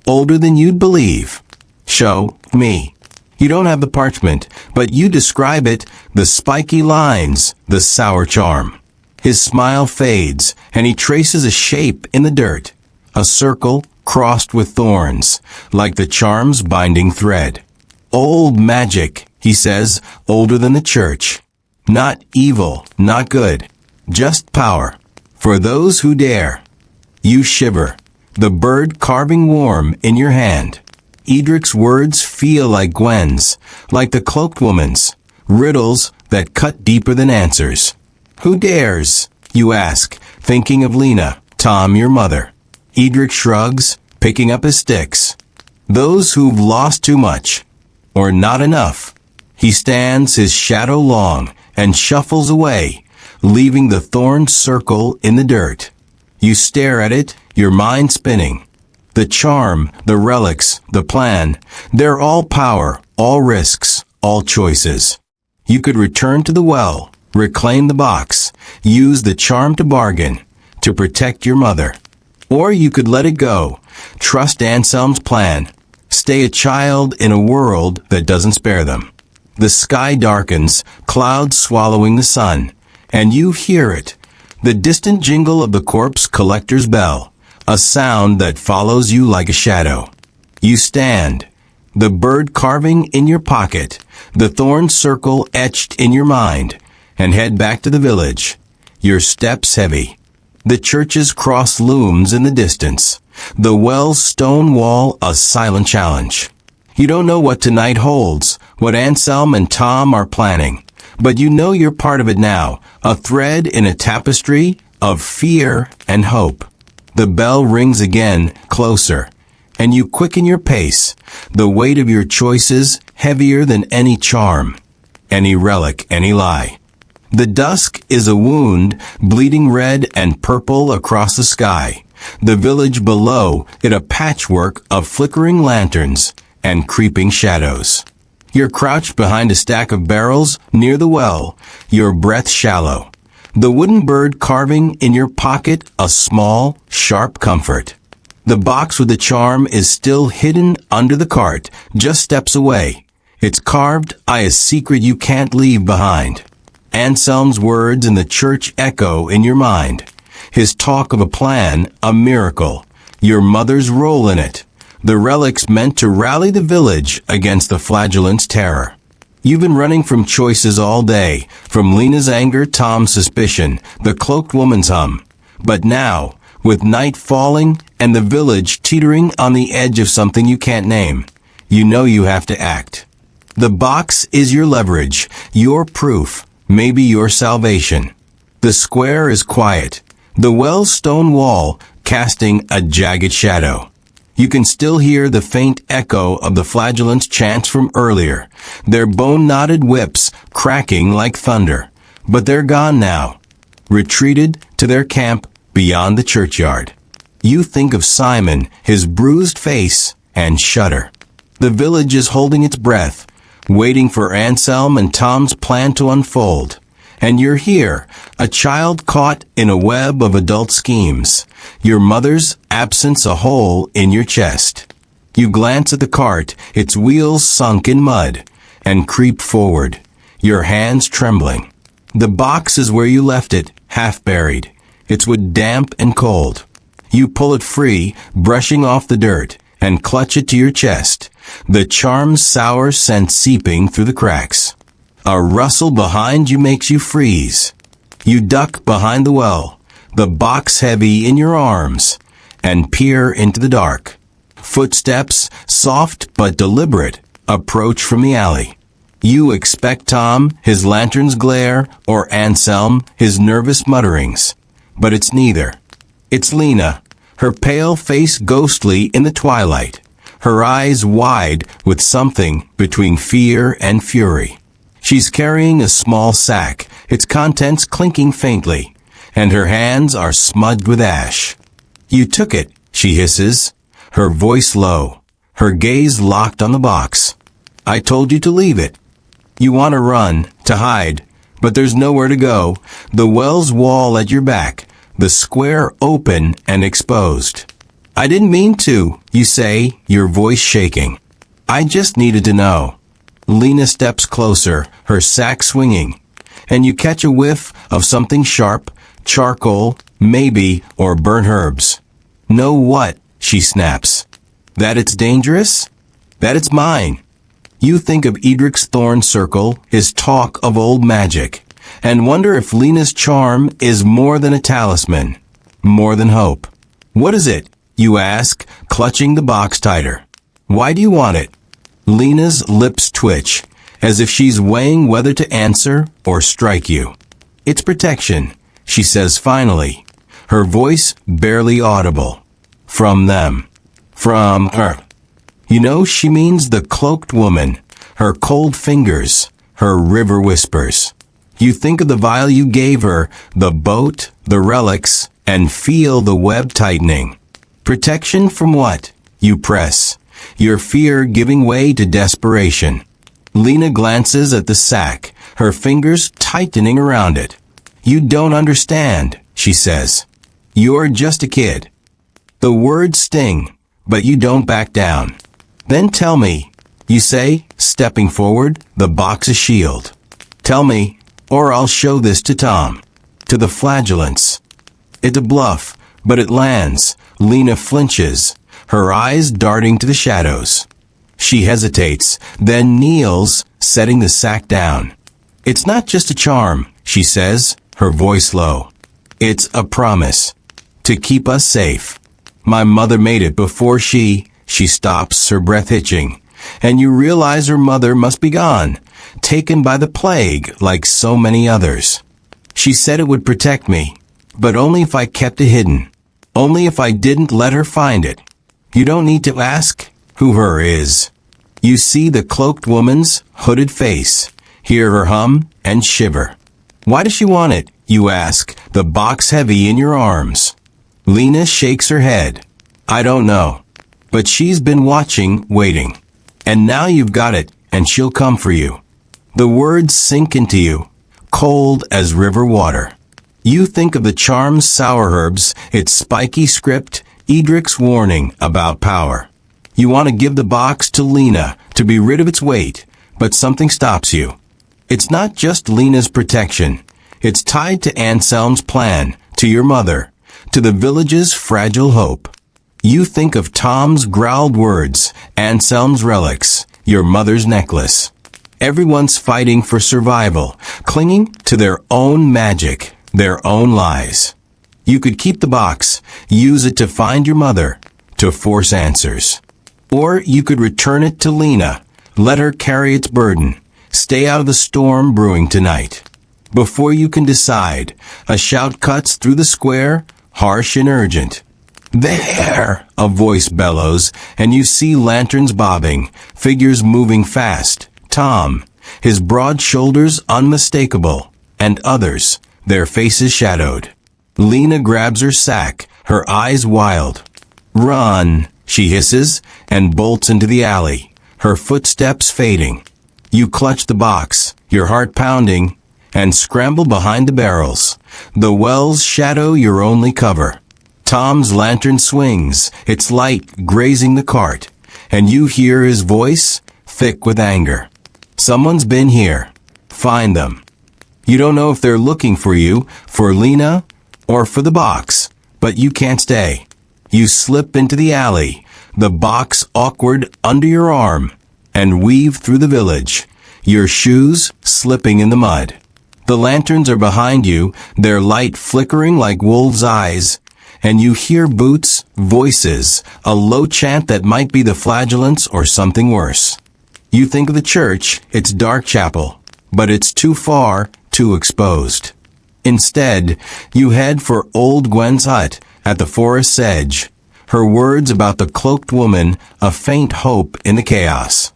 "Older than you'd believe." "Show me." You don't have the parchment, but you describe it, the spiky lines, the sour charm. His smile fades, and he traces a shape in the dirt, a circle crossed with thorns, like the charm's binding thread. "Old magic," he says, "older than the church. Not evil, not good, just power, for those who dare." You shiver, the bird carving warm in your hand. Edric's words feel like Gwen's, like the cloaked woman's, riddles that cut deeper than answers. "Who dares?" you ask, thinking of Lena, Tom, your mother. Edric shrugs, picking up his sticks. "Those who've lost too much, or not enough." He stands his shadow long and shuffles away, leaving the thorn circle in the dirt. You stare at it, your mind spinning. The charm, the relics, the plan, they're all power, all risks, all choices. You could return to the well, reclaim the box, use the charm to bargain, to protect your mother. Or you could let it go, trust Anselm's plan, stay a child in a world that doesn't spare them. The sky darkens, clouds swallowing the sun, and you hear it, the distant jingle of the corpse collector's bell, a sound that follows you like a shadow. You stand, the bird carving in your pocket, the thorn circle etched in your mind, and head back to the village, your steps heavy. The church's cross looms in the distance, the well's stone wall a silent challenge. You don't know what tonight holds, what Anselm and Tom are planning, but you know you're part of it now, a thread in a tapestry of fear and hope. The bell rings again, closer, and you quicken your pace, the weight of your choices heavier than any charm, any relic, any lie. The dusk is a wound, bleeding red and purple across the sky. The village below it a patchwork of flickering lanterns and creeping shadows. You're crouched behind a stack of barrels near the well, your breath shallow. The wooden bird carving in your pocket a small, sharp comfort. The box with the charm is still hidden under the cart, just steps away. It's carved, a secret you can't leave behind. Anselm's words in the church echo in your mind. His talk of a plan, a miracle. Your mother's role in it. The relics meant to rally the village against the flagellant's terror. You've been running from choices all day, from Lena's anger, Tom's suspicion, the cloaked woman's hum. But now, with night falling and the village teetering on the edge of something you can't name, you know you have to act. The box is your leverage, your proof, maybe your salvation. The square is quiet, the well's stone wall casting a jagged shadow. You can still hear the faint echo of the flagellant's chants from earlier, their bone-knotted whips cracking like thunder. But they're gone now, retreated to their camp beyond the churchyard. You think of Simon, his bruised face, and shudder. The village is holding its breath, waiting for Anselm and Tom's plan to unfold. And you're here, a child caught in a web of adult schemes, your mother's absence a hole in your chest. You glance at the cart, its wheels sunk in mud, and creep forward, your hands trembling. The box is where you left it, half buried, its wood damp and cold. You pull it free, brushing off the dirt, and clutch it to your chest, the charm's sour scent seeping through the cracks. A rustle behind you makes you freeze. You duck behind the well, the box heavy in your arms, and peer into the dark. Footsteps, soft but deliberate, approach from the alley. You expect Tom, his lantern's glare, or Anselm, his nervous mutterings. But it's neither. It's Lena, her pale face ghostly in the twilight, her eyes wide with something between fear and fury. She's carrying a small sack, its contents clinking faintly, and her hands are smudged with ash. "You took it," she hisses, her voice low, her gaze locked on the box. "I told you to leave it. You want to run, to hide, but there's nowhere to go. The well's wall at your back, the square open and exposed." "I didn't mean to," you say, your voice shaking. "I just needed to know." Lena steps closer, her sack swinging, and you catch a whiff of something sharp, charcoal, maybe, or burnt herbs. "Know what?" she snaps. "That it's dangerous? That it's mine." You think of Edric's thorn circle, his talk of old magic, and wonder if Lena's charm is more than a talisman, more than hope. "What is it?" you ask, clutching the box tighter. "Why do you want it?" Lena's lips twitch, as if she's weighing whether to answer or strike you. "It's protection," she says finally, her voice barely audible. "From them. From her." You know she means the cloaked woman, her cold fingers, her river whispers. You think of the vial you gave her, the boat, the relics, and feel the web tightening. Protection from what? You press, your fear giving way to desperation. Lena glances at the sack, her fingers tightening around it. "You don't understand," she says. "You're just a kid." The words sting, but you don't back down. "Then tell me," you say, stepping forward, the box a shield. "Tell me, or I'll show this to Tom." To the flagellants. It's a bluff, but it lands. Lena flinches, her eyes darting to the shadows. She hesitates, then kneels, setting the sack down. "It's not just a charm," she says, her voice low. "It's a promise. To keep us safe. My mother made it before she stops, her breath hitching, and you realize her mother must be gone, taken by the plague like so many others. She said it would protect me, but only if I kept it hidden, only if I didn't let her find it. You don't need to ask who her is. You see the cloaked woman's hooded face, hear her hum and shiver. Why does she want it, you ask, the box heavy in your arms? Lena shakes her head. I don't know. But she's been watching, waiting. And now you've got it, and she'll come for you. The words sink into you, cold as river water. You think of the charm's sour herbs, its spiky script, Edric's warning about power. You want to give the box to Lena, to be rid of its weight, but something stops you. It's not just Lena's protection. It's tied to Anselm's plan, to your mother, to the village's fragile hope. You think of Tom's growled words, Anselm's relics, your mother's necklace. Everyone's fighting for survival, clinging to their own magic, their own lies. You could keep the box, use it to find your mother, to force answers. Or you could return it to Lena, let her carry its burden, stay out of the storm brewing tonight. Before you can decide, a shout cuts through the square, harsh and urgent. There! A voice bellows, and you see lanterns bobbing, figures moving fast. Tom, his broad shoulders unmistakable, and others, their faces shadowed. Lena grabs her sack, her eyes wild. Run, she hisses, and bolts into the alley, her footsteps fading. You clutch the box, your heart pounding, and scramble behind the barrels. The well's shadow your only cover. Tom's lantern swings, its light grazing the cart, and you hear his voice, thick with anger. Someone's been here. Find them. You don't know if they're looking for you, for Lena, or for the box, but you can't stay. You slip into the alley, the box awkward under your arm, and weave through the village, your shoes slipping in the mud. The lanterns are behind you, their light flickering like wolves' eyes, and you hear boots, voices, a low chant that might be the flagellants or something worse. You think of the church, its dark chapel, but it's too far, too exposed. Instead, you head for old Gwen's hut at the forest's edge, her words about the cloaked woman a faint hope in the chaos.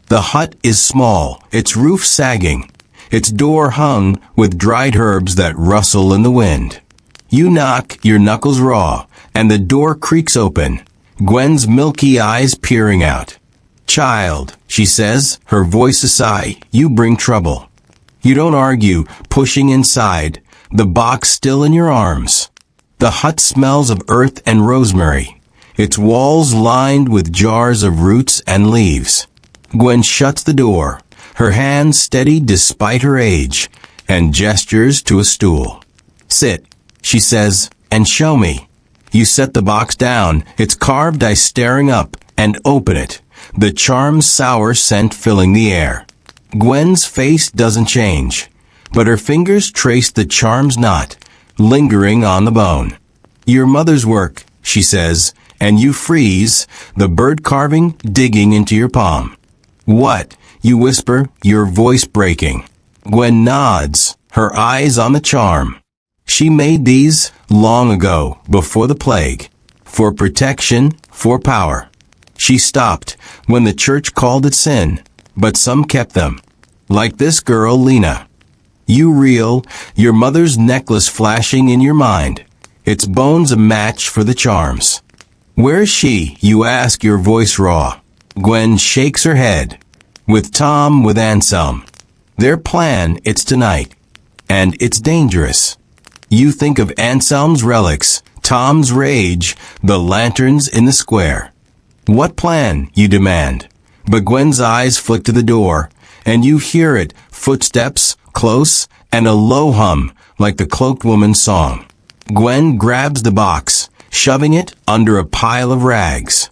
The hut is small, its roof sagging, its door hung with dried herbs that rustle in the wind. You knock, your knuckles raw, and the door creaks open, Gwen's milky eyes peering out. "Child," she says, her voice a sigh, "you bring trouble." You don't argue, pushing inside, the box still in your arms. The hut smells of earth and rosemary, its walls lined with jars of roots and leaves. Gwen shuts the door, her hands steady despite her age, and gestures to a stool. "Sit," she says, "and show me." You set the box down, its carved eyes staring up, and open it, the charm's sour scent filling the air. Gwen's face doesn't change, but her fingers trace the charm's knot, lingering on the bone. "Your mother's work," she says, and you freeze, the bird carving digging into your palm. "What?" you whisper, your voice breaking. Gwen nods, her eyes on the charm. She made these long ago, before the plague. For protection, for power. She stopped when the church called it sin, but some kept them. Like this girl, Lena. You reel, your mother's necklace flashing in your mind, its bones a match for the charms. "Where's she?" you ask, your voice raw. Gwen shakes her head. "With Tom, with Anselm. Their plan, it's tonight. And it's dangerous." You think of Anselm's relics, Tom's rage, the lanterns in the square. "What plan?" you demand. But Gwen's eyes flick to the door, and you hear it, footsteps, close, and a low hum, like the cloaked woman's song. Gwen grabs the box, shoving it under a pile of rags.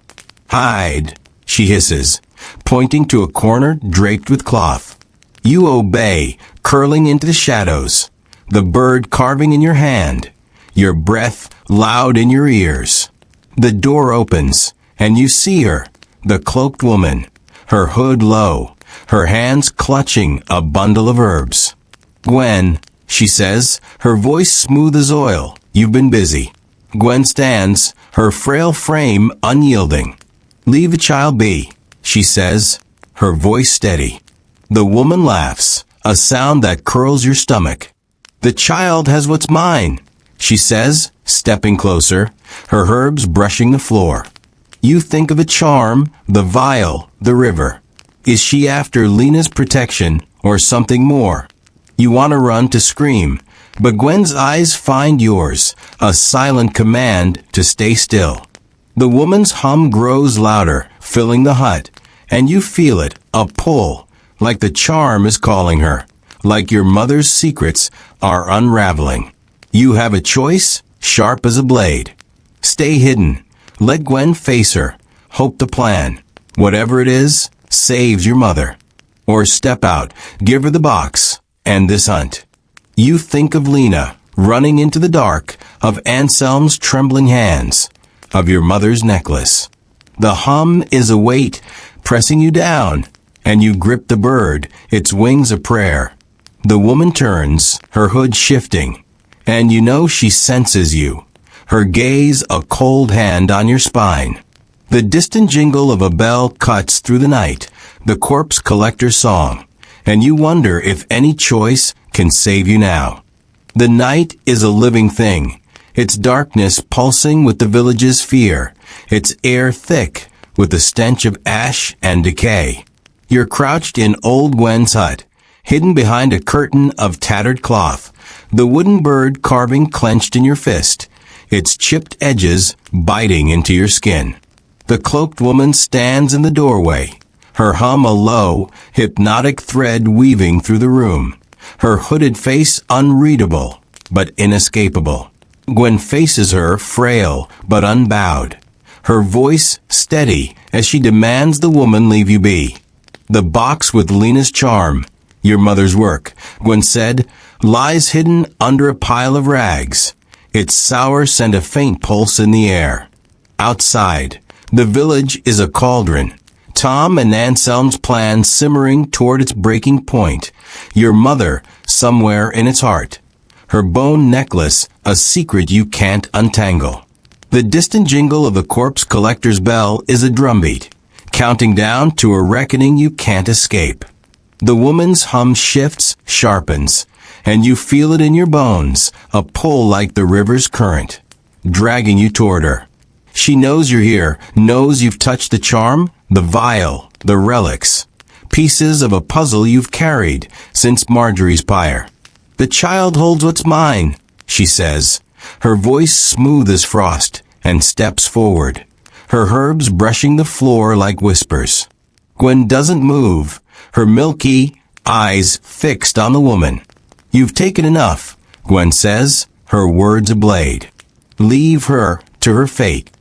"Hide," she hisses, pointing to a corner draped with cloth. You obey, curling into the shadows, the bird carving in your hand, your breath loud in your ears. The door opens, and you see her, the cloaked woman, her hood low, her hands clutching a bundle of herbs. "Gwen," she says, her voice smooth as oil, "you've been busy." Gwen stands, her frail frame unyielding. "Leave the child be," she says, her voice steady. The woman laughs, a sound that curls your stomach. "The child has what's mine," she says, stepping closer, her herbs brushing the floor. You think of a charm, the vial, the river. Is she after Lena's protection or something more? You want to run to scream, but Gwen's eyes find yours, a silent command to stay still. The woman's hum grows louder, filling the hut, and you feel it, a pull, like the charm is calling her, like your mother's secrets are unraveling. You have a choice, sharp as a blade. Stay hidden. Let Gwen face her. Hope the plan, whatever it is, saves your mother. Or step out, give her the box, and this hunt. You think of Lena, running into the dark, of Anselm's trembling hands, of your mother's necklace. The hum is a weight, pressing you down, and you grip the bird, its wings a prayer. The woman turns, her hood shifting, and you know she senses you, her gaze a cold hand on your spine. The distant jingle of a bell cuts through the night, the corpse collector's song, and you wonder if any choice can save you now. The night is a living thing, its darkness pulsing with the village's fear, its air thick with the stench of ash and decay. You're crouched in old Gwen's hut, hidden behind a curtain of tattered cloth, the wooden bird carving clenched in your fist, its chipped edges biting into your skin. The cloaked woman stands in the doorway, her hum a low, hypnotic thread weaving through the room, her hooded face unreadable, but inescapable. Gwen faces her, frail but unbowed, her voice steady as she demands the woman leave you be. The box with Lena's charm, your mother's work, Gwen said, lies hidden under a pile of rags. Its sour sent a faint pulse in the air. Outside, the village is a cauldron. Tom and Anselm's plan simmering toward its breaking point. Your mother, somewhere in its heart. Her bone necklace, a secret you can't untangle. The distant jingle of the corpse collector's bell is a drumbeat, counting down to a reckoning you can't escape. The woman's hum shifts, sharpens, and you feel it in your bones, a pull like the river's current, dragging you toward her. She knows you're here, knows you've touched the charm, the vial, the relics, pieces of a puzzle you've carried since Marjorie's pyre. The child holds what's mine, she says, her voice smooth as frost, and steps forward, her herbs brushing the floor like whispers. Gwen doesn't move, her milky eyes fixed on the woman. You've taken enough, Gwen says, her words a blade. Leave her to her fate.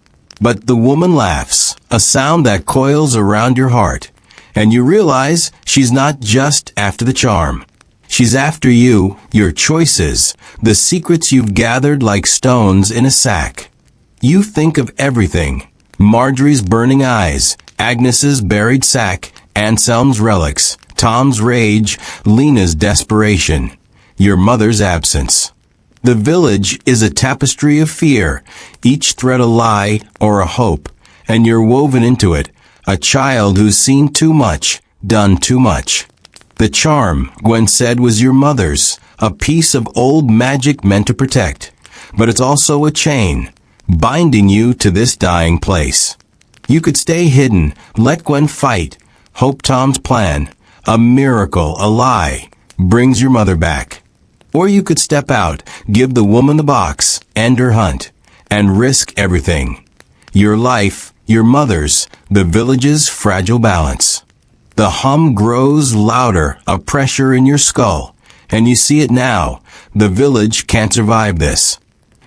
But the woman laughs, a sound that coils around your heart, and you realize she's not just after the charm. She's after you, your choices, the secrets you've gathered like stones in a sack. You think of everything. Marjorie's burning eyes, Agnes's buried sack, Anselm's relics, Tom's rage, Lena's desperation, your mother's absence. The village is a tapestry of fear, each thread a lie or a hope, and you're woven into it, a child who's seen too much, done too much. The charm, Gwen said, was your mother's, a piece of old magic meant to protect, but it's also a chain, binding you to this dying place. You could stay hidden, let Gwen fight, hope Tom's plan, a miracle, a lie, brings your mother back. Or you could step out, give the woman the box, end her hunt, and risk everything. Your life, your mother's, the village's fragile balance. The hum grows louder, a pressure in your skull, and you see it now. The village can't survive this.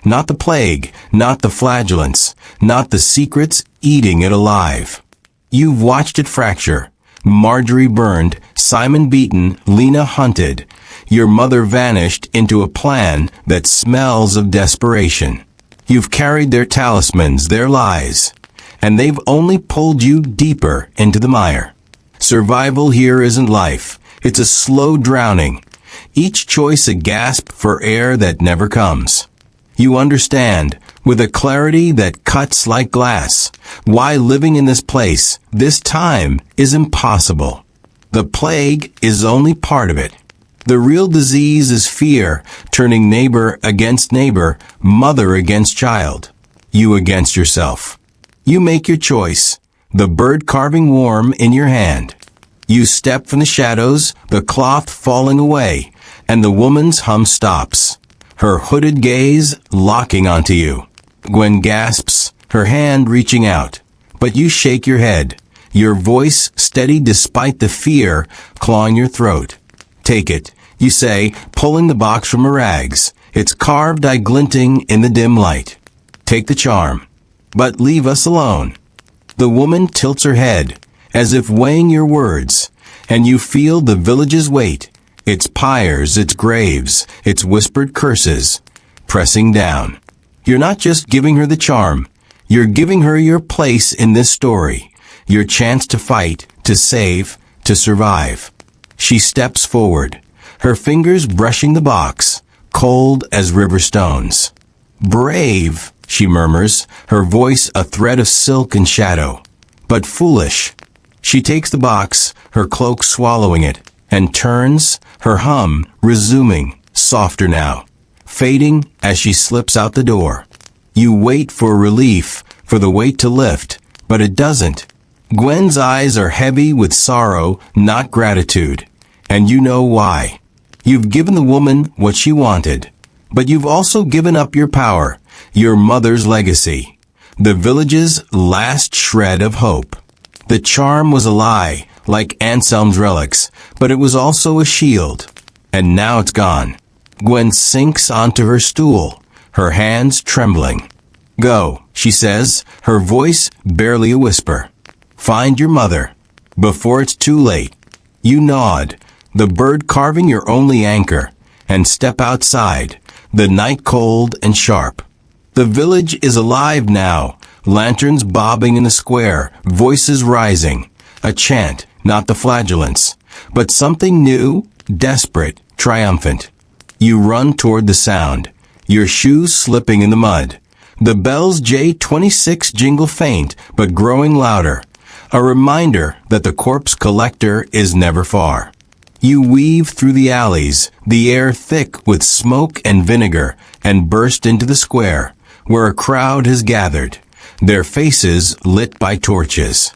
Not the plague, not the flagellants, not the secrets eating it alive. You've watched it fracture. Marjorie burned, Simon beaten, Lena hunted. Your mother vanished into a plan that smells of desperation. You've carried their talismans, their lies, and they've only pulled you deeper into the mire. Survival here isn't life. It's a slow drowning. Each choice a gasp for air that never comes. You understand, with a clarity that cuts like glass, why living in this place, this time, is impossible. The plague is only part of it. The real disease is fear, turning neighbor against neighbor, mother against child, you against yourself. You make your choice, the bird carving warm in your hand. You step from the shadows, the cloth falling away, and the woman's hum stops, her hooded gaze locking onto you. Gwen gasps, her hand reaching out, but you shake your head, your voice steady despite the fear clawing your throat. Take it, you say, pulling the box from her rags. It's carved, glinting in the dim light. Take the charm, but leave us alone. The woman tilts her head, as if weighing your words, and you feel the village's weight, its pyres, its graves, its whispered curses, pressing down. You're not just giving her the charm, you're giving her your place in this story, your chance to fight, to save, to survive. She steps forward, her fingers brushing the box, cold as river stones. Brave, she murmurs, her voice a thread of silk and shadow. But foolish. She takes the box, her cloak swallowing it, and turns, her hum resuming, softer now, fading as she slips out the door. You wait for relief, for the weight to lift, but it doesn't. Gwen's eyes are heavy with sorrow, not gratitude, and you know why. You've given the woman what she wanted, but you've also given up your power, your mother's legacy, the village's last shred of hope. The charm was a lie, like Anselm's relics, but it was also a shield. And now it's gone. Gwen sinks onto her stool, her hands trembling. "Go," she says, her voice barely a whisper. "Find your mother, before it's too late." You nod, the bird carving your only anchor, and step outside, the night cold and sharp. The village is alive now, lanterns bobbing in the square, voices rising. A chant, not the flagellants, but something new, desperate, triumphant. You run toward the sound, your shoes slipping in the mud. The bells J26 jingle faint, but growing louder, a reminder that the corpse collector is never far. You weave through the alleys, the air thick with smoke and vinegar, and burst into the square, where a crowd has gathered, their faces lit by torches.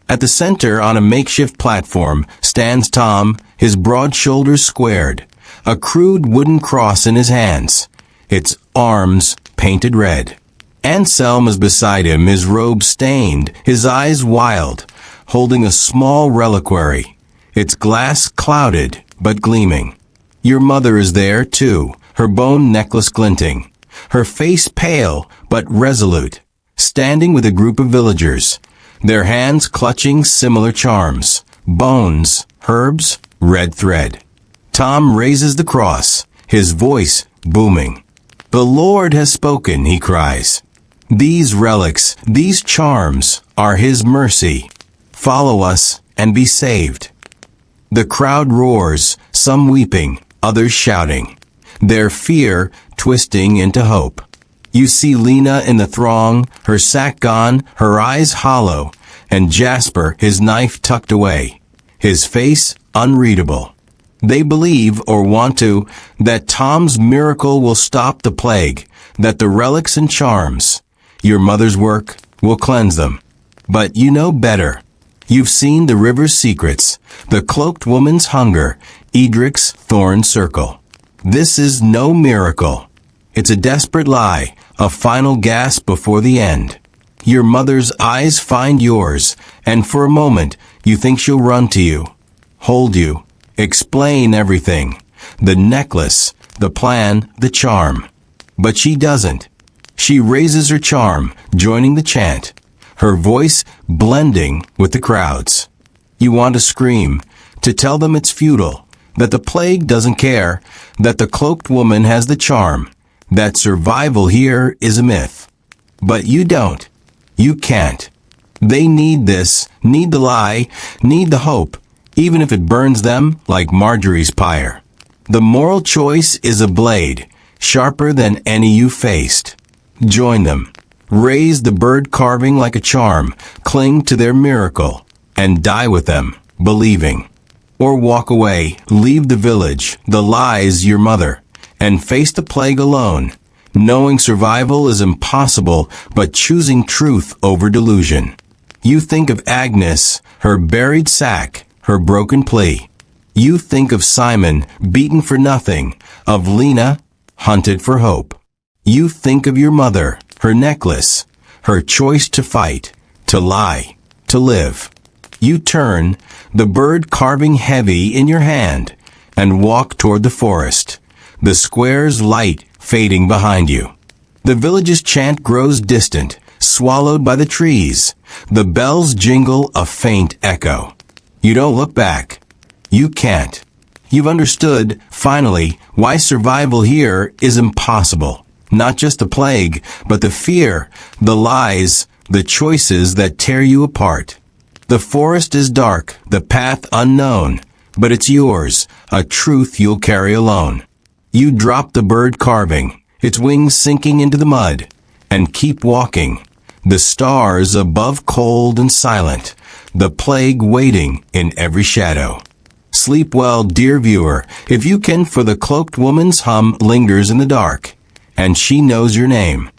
At the center, on a makeshift platform, stands Tom, his broad shoulders squared, a crude wooden cross in his hands, its arms painted red. Anselm is beside him, his robe stained, his eyes wild, holding a small reliquary, its glass clouded but gleaming. Your mother is there, too, her bone necklace glinting, her face pale but resolute, standing with a group of villagers, their hands clutching similar charms, bones, herbs, red thread. Tom raises the cross, his voice booming. "The Lord has spoken," he cries. "These relics, these charms, are his mercy. Follow us and be saved." The crowd roars, some weeping, others shouting, their fear twisting into hope. You see Lena in the throng, her sack gone, her eyes hollow, and Jasper, his knife tucked away, his face unreadable. They believe, or want to, that Tom's miracle will stop the plague, that the relics and charms, your mother's work, will cleanse them. But you know better. You've seen the river's secrets, the cloaked woman's hunger, Edric's thorn circle. This is no miracle. It's a desperate lie, a final gasp before the end. Your mother's eyes find yours, and for a moment you think she'll run to you, hold you, explain everything, the necklace, the plan, the charm. But she doesn't. She raises her charm, joining the chant, her voice blending with the crowds. You want to scream, to tell them it's futile, that the plague doesn't care, that the cloaked woman has the charm, that survival here is a myth. But you don't. You can't. They need this, need the lie, need the hope, even if it burns them like Marjorie's pyre. The moral choice is a blade, sharper than any you faced. Join them. Raise the bird carving like a charm, cling to their miracle, and die with them, believing. Or walk away, leave the village, the lies your mother, and face the plague alone, knowing survival is impossible, but choosing truth over delusion. You think of Agnes, her buried sack, her broken plea. You think of Simon, beaten for nothing, of Lena, hunted for hope. You think of your mother, her necklace, her choice to fight, to lie, to live. You turn, the bird carving heavy in your hand, and walk toward the forest, the square's light fading behind you. The village's chant grows distant, swallowed by the trees. The bells jingle a faint echo. You don't look back. You can't. You've understood, finally, why survival here is impossible. Not just the plague, but the fear, the lies, the choices that tear you apart. The forest is dark, the path unknown, but it's yours, a truth you'll carry alone. You drop the bird carving, its wings sinking into the mud, and keep walking. The stars above cold and silent, the plague waiting in every shadow. Sleep well, dear viewer, if you can, for the cloaked woman's hum lingers in the dark, and she knows your name.